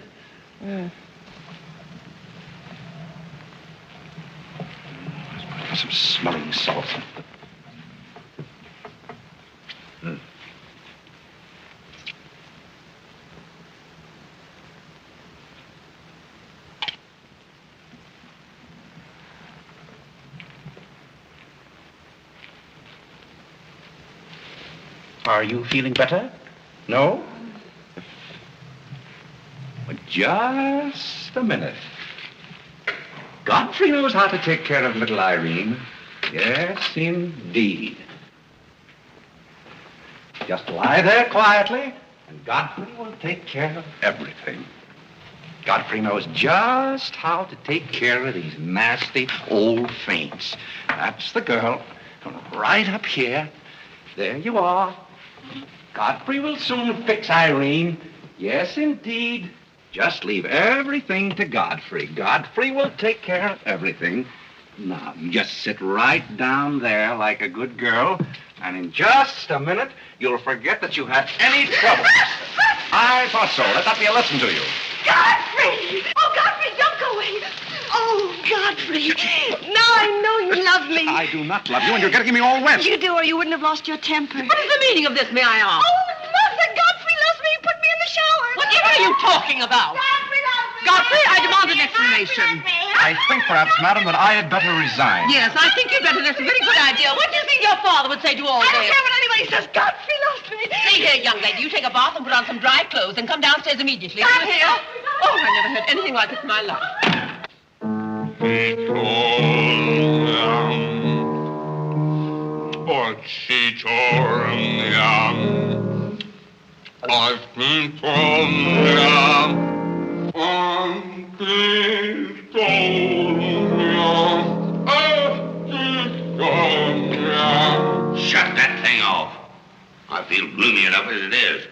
Some smelling salt. Are you feeling better? No? Well, just a minute. Godfrey knows how to take care of little Irene. Yes, indeed. Just lie there quietly, and Godfrey will take care of everything. Godfrey knows just how to take care of these nasty old faints. That's the girl. Right up here. There you are. Godfrey will soon fix Irene. Yes, indeed. Just leave everything to Godfrey. Godfrey will take care of everything. Now, you just sit right down there like a good girl, and in just a minute, you'll forget that you had any trouble. I thought so. Let that be a lesson to you. Godfrey! Oh, Godfrey, don't go away. Oh, Godfrey. Now I know you love me. I do not love you, and you're getting me all wet. You do, or you wouldn't have lost your temper. What is the meaning of this, may I ask? Oh, Mother, Godfrey loves me. He put me in the shower. Whatever are you talking about? Godfrey, I demand an explanation. I think, perhaps, madam, that I had better resign. Yes, I think you'd better. That's a very good idea. What do you think your father would say to all this? I don't care what anybody says. Godfrey loves me. See here, young lady, you take a bath and put on some dry clothes and come downstairs immediately. Are you here? Oh, I never heard anything like it in my life. I've been told, Shut that thing off. I feel gloomy enough as it is.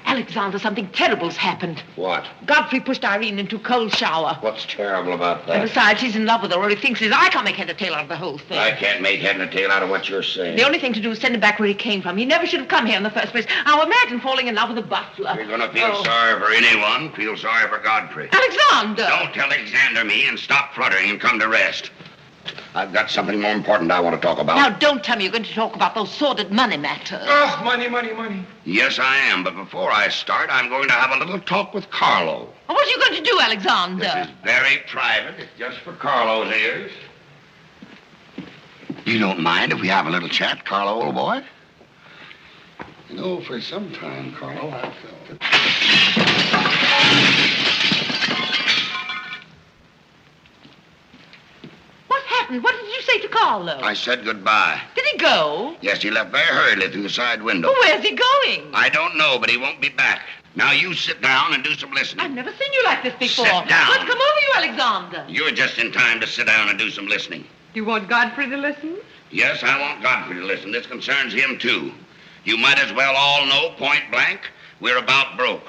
Alexander, something terrible's happened. What? Godfrey pushed Irene into a cold shower. What's terrible about And that? besides, he's in love with her, or he thinks he is. I can't make head or tail out of the whole thing. I can't make head and tail out of what you're saying. The only thing to do is send him back where he came from. He never should have come here in the first place. Now imagine falling in love with a butler. You're going to feel sorry for anyone. Feel sorry for Godfrey. Alexander! Don't Alexander me and stop fluttering and come to rest. I've got something more important I want to talk about. Now, don't tell me you're going to talk about those sordid money matters. Oh, money, money, money. Yes, I am. But before I start, I'm going to have a little talk with Carole. What are you going to do, Alexander? This is very private. It's just for Carlo's ears. You don't mind if we have a little chat, Carlo, old boy? You know, for some time, Carlo, I've felt that... What happened? What did you say to Carlo? I said goodbye. Did he go? Yes, he left very hurriedly through the side window. Well, where's he going? I don't know, but he won't be back. Now you sit down and do some listening. I've never seen you like this before. Sit down. What's come over you, Alexander? You're just in time to sit down and do some listening. You want Godfrey to listen? Yes, I want Godfrey to listen. This concerns him, too. You might as well all know, point blank, we're about broke.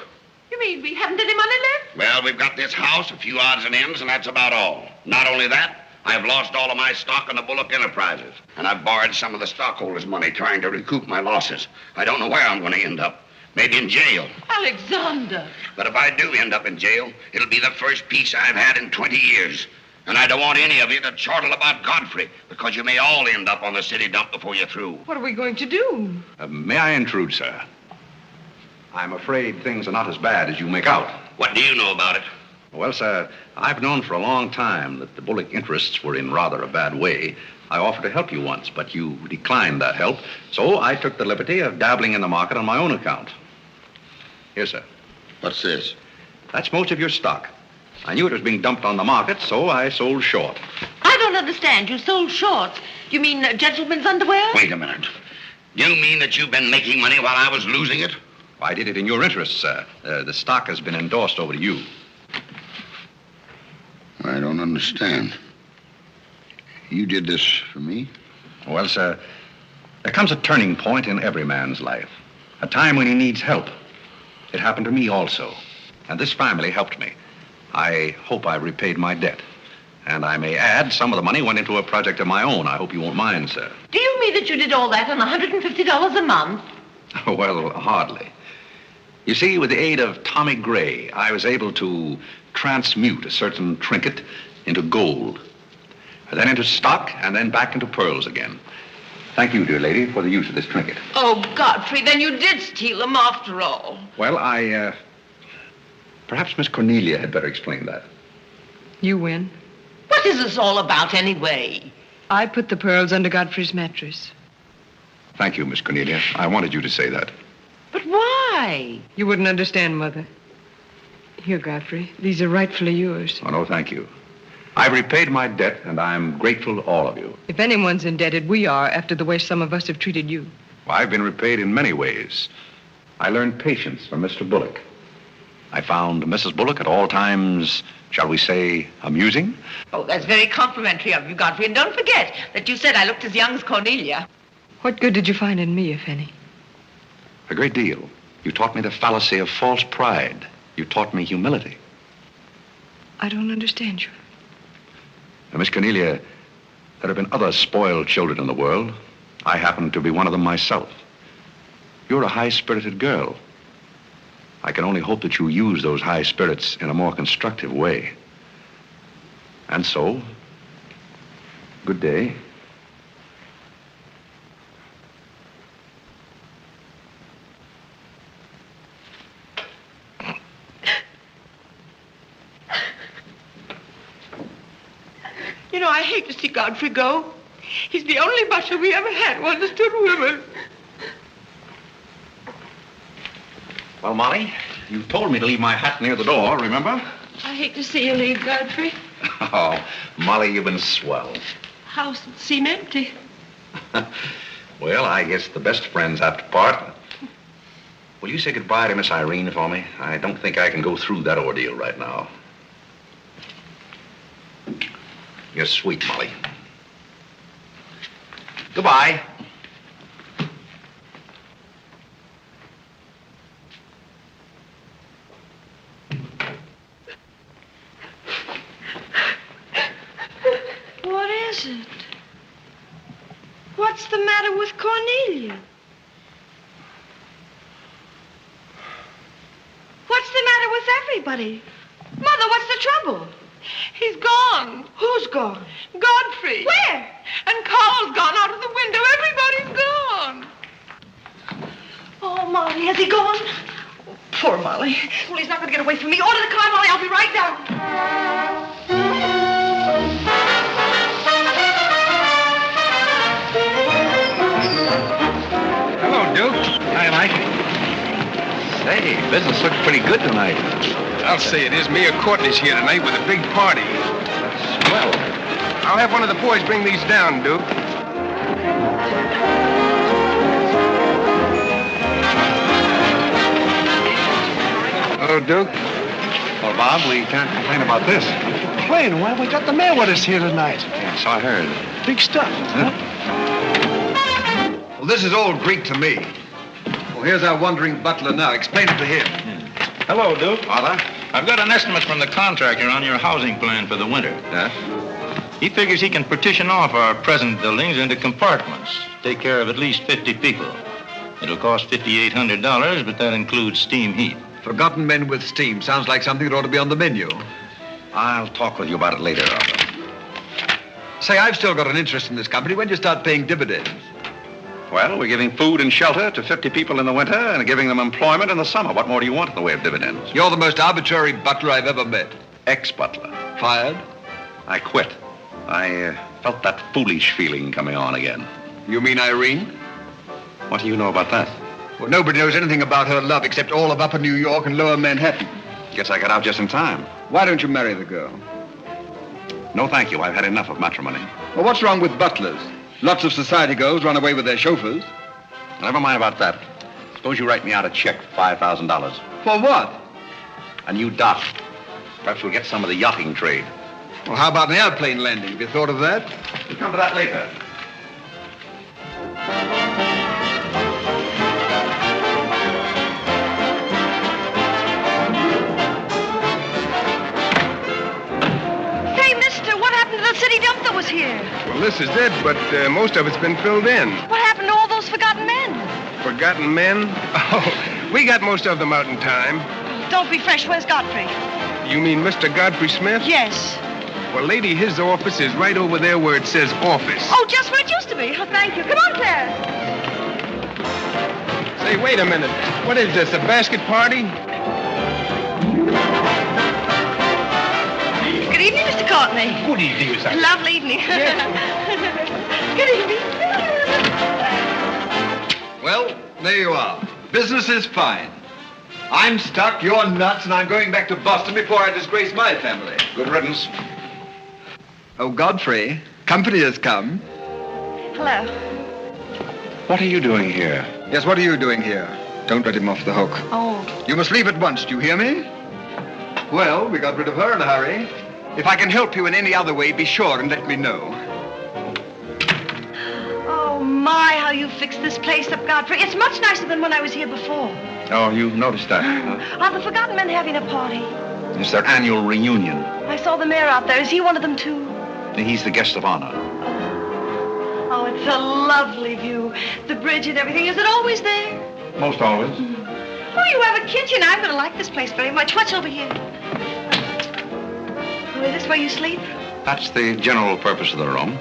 You mean we haven't any money left? Well, we've got this house, a few odds and ends, and that's about all. Not only that, I've lost all of my stock in the Bullock enterprises, and I've borrowed some of the stockholders' money trying to recoup my losses. I don't know where I'm going to end up. Maybe in jail. Alexander. But if I do end up in jail, it'll be the first peace I've had in 20 years. And I don't want any of you to chortle about Godfrey, because you may all end up on the city dump before you're through. What are we going to do? May I intrude, sir? I'm afraid things are not as bad as you make out. What do you know about it? Well, sir, I've known for a long time that the Bullock interests were in rather a bad way. I offered to help you once, but you declined that help, so I took the liberty of dabbling in the market on my own account. Here, sir. What's this? That's most of your stock. I knew it was being dumped on the market, so I sold short. I don't understand. You sold shorts. You mean gentlemen's underwear? Wait a minute. You mean that you've been making money while I was losing it? I did it in your interests, sir. The stock has been endorsed over to you. I don't understand. You did this for me? Well, sir, there comes a turning point in every man's life. A time when he needs help. It happened to me also. And this family helped me. I hope I repaid my debt. And I may add, some of the money went into a project of my own. I hope you won't mind, sir. Do you mean that you did all that on $150 a month? Well, hardly. You see, with the aid of Tommy Gray, I was able to transmute a certain trinket into gold, then into stock, and then back into pearls again. Thank you, dear lady, for the use of this trinket. Oh, Godfrey, then you did steal them after all. Well, perhaps Miss Cornelia had better explain that. You win. What is this all about, anyway? I put the pearls under Godfrey's mattress. Thank you, Miss Cornelia. I wanted you to say that. But why? You wouldn't understand, Mother. Here, Godfrey. These are rightfully yours. Oh, no, thank you. I've repaid my debt, and I'm grateful to all of you. If anyone's indebted, we are, after the way some of us have treated you. Well, I've been repaid in many ways. I learned patience from Mr. Bullock. I found Mrs. Bullock at all times shall we say, amusing? Oh, that's very complimentary of you, Godfrey. And don't forget that you said I looked as young as Cornelia. What good did you find in me, if any? A great deal. You taught me the fallacy of false pride. You taught me humility. I don't understand you. Now, Miss Cornelia, there have been other spoiled children in the world. I happen to be one of them myself. You're a high-spirited girl. I can only hope that you use those high spirits in a more constructive way. And so, good day. You know, I hate to see Godfrey go. He's the only butler we ever had who understood women. Well, Molly, you told me to leave my hat near the door, remember? I hate to see you leave, Godfrey. Oh, Molly, you've been swell. House seem empty. Well, I guess the best friends have to part. Will you say goodbye to Miss Irene for me? I don't think I can go through that ordeal right now. You're sweet, Molly. Goodbye. What is it? What's the matter with Cornelia? What's the matter with everybody? Mother, what's the trouble? He's gone. Who's gone? Godfrey. Where? And Carl's gone out of the window. Everybody's gone. Oh, Molly, has he gone? Oh, poor Molly. Well, he's not going to get away from me. Order the car, Molly. I'll be right down. Hello, Duke. Hi, Mike. Say, business looks pretty good tonight. I'll say it is. Mia Courtney's here tonight with a big party. Swell. I'll have one of the boys bring these down, Duke. Hello, Duke. Well, Bob, we can't complain about this. Complain? Why, we got the mayor with us here tonight. Yes, I heard. Big stuff. Huh? Well, this is all Greek to me. Well, here's our wandering butler now. Explain it to him. Hello, Duke. Father? I've got an estimate from the contractor on your housing plan for the winter. Yes? He figures he can partition off our present buildings into compartments, take care of at least 50 people. It'll cost $5,800, but that includes steam heat. Forgotten men with steam. Sounds like something that ought to be on the menu. I'll talk with you about it later, Arthur. Say, I've still got an interest in this company. When do you start paying dividends? Well, we're giving food and shelter to 50 people in the winter and giving them employment in the summer. What more do you want in the way of dividends? You're the most arbitrary butler I've ever met. Ex-butler. Fired? I quit. I felt that foolish feeling coming on again. You mean Irene? What do you know about that? Well, nobody knows anything about her love except all of Upper New York and Lower Manhattan. Guess I got out just in time. Why don't you marry the girl? No, thank you. I've had enough of matrimony. Well, what's wrong with butlers? Lots of society girls run away with their chauffeurs. Never mind about that. Suppose you write me out a check for $5,000. For what? A new dock. Perhaps we'll get some of the yachting trade. Well, how about an airplane landing? Have you thought of that? We'll come to that later. Hey, mister, what happened to the city dump that was here? Well, this is it, but most of it's been filled in. What happened to all those forgotten men? Forgotten men? Oh, we got most of them out in time. Don't be fresh. Where's Godfrey? You mean Mr. Godfrey Smith? Yes. Well, lady, his office is right over there where it says office. Oh, just where it used to be. Oh, thank you. Come on, Claire. Say, wait a minute. What is this, a basket party? Good evening, Mr. Courtney. Good evening, Miss Irene. Lovely evening. Good evening. Well, there you are. Business is fine. I'm stuck, you're nuts, and I'm going back to Boston before I disgrace my family. Good riddance. Oh, Godfrey, company has come. Hello. What are you doing here? Yes, what are you doing here? Don't let him off the hook. Oh. You must leave at once, do you hear me? Well, we got rid of her in a hurry. If I can help you in any other way, be sure and let me know. Oh, my, how you fixed this place up, Godfrey. It's much nicer than when I was here before. Oh, you've noticed that. Are the Forgotten Men having a party? It's their annual reunion. I saw the mayor out there. Is he one of them, too? He's the guest of honor. Oh, it's a lovely view. The bridge and everything. Is it always there? Most always. Oh, you have a kitchen. I'm going to like this place very much. What's over here? Oh, is this where you sleep? That's the general purpose of the room.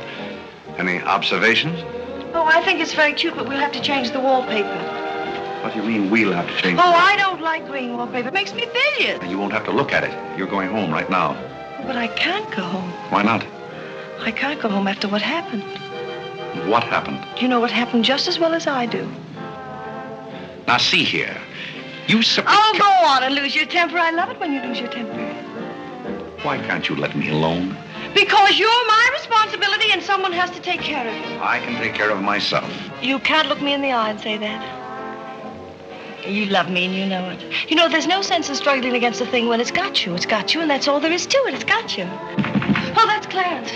Any observations? Oh, I think it's very cute, but we'll have to change the wallpaper. What do you mean we'll have to change Oh, I don't like green wallpaper. It makes me bilious. You won't have to look at it. You're going home right now. But I can't go home. Why not? I can't go home after what happened. What happened? You know what happened just as well as I do. Now, see here. You Oh, go on and lose your temper. I love it when you lose your temper. Why can't you let me alone? Because you're my responsibility and someone has to take care of you. I can take care of myself. You can't look me in the eye and say that. You love me and you know it. You know, there's no sense in struggling against a thing when it's got you. It's got you, and that's all there is to it. It's got you. Oh, that's Clarence.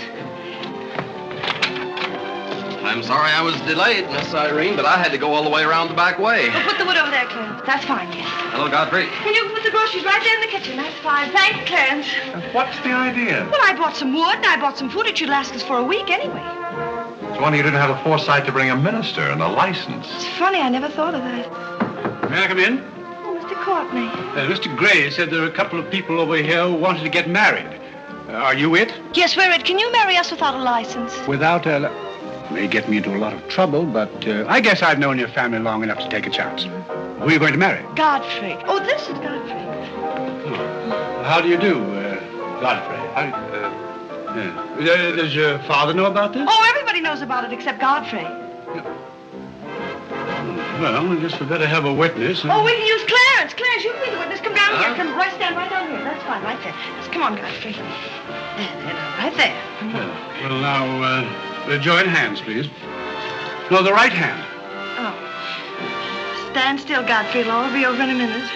I'm sorry I was delayed, Miss Irene, but I had to go all the way around the back way. Well, put the wood over there, Clarence. That's fine, yes. Hello, Godfrey. And you can put the groceries right there in the kitchen. That's fine. Thanks, Clarence. What's the idea? Well, I bought some wood and I bought some food. It should last us for a week anyway. It's wonder you didn't have the foresight to bring a minister and a license. It's funny, I never thought of that. May I come in? Oh, Mr. Courtney. Mr. Gray said there are a couple of people over here who wanted to get married. Are you it? Yes, we're it. Can you marry us without a license? Without a... May get me into a lot of trouble, but I guess I've known your family long enough to take a chance. Who are you going to marry? Godfrey. Oh, this is Godfrey. How do you do, Godfrey? Does your father know about this? Oh, everybody knows about it except Godfrey. Well, I guess we better have a witness. Oh, we can use Clarence. Clarence, you can be the witness. Come down here. Come right stand right down here. That's fine, right there. Just come on, Godfrey. There, right there. Well, now, join hands, please. No, the right hand. Oh. Stand still, Godfrey. It'll all be over in a minute.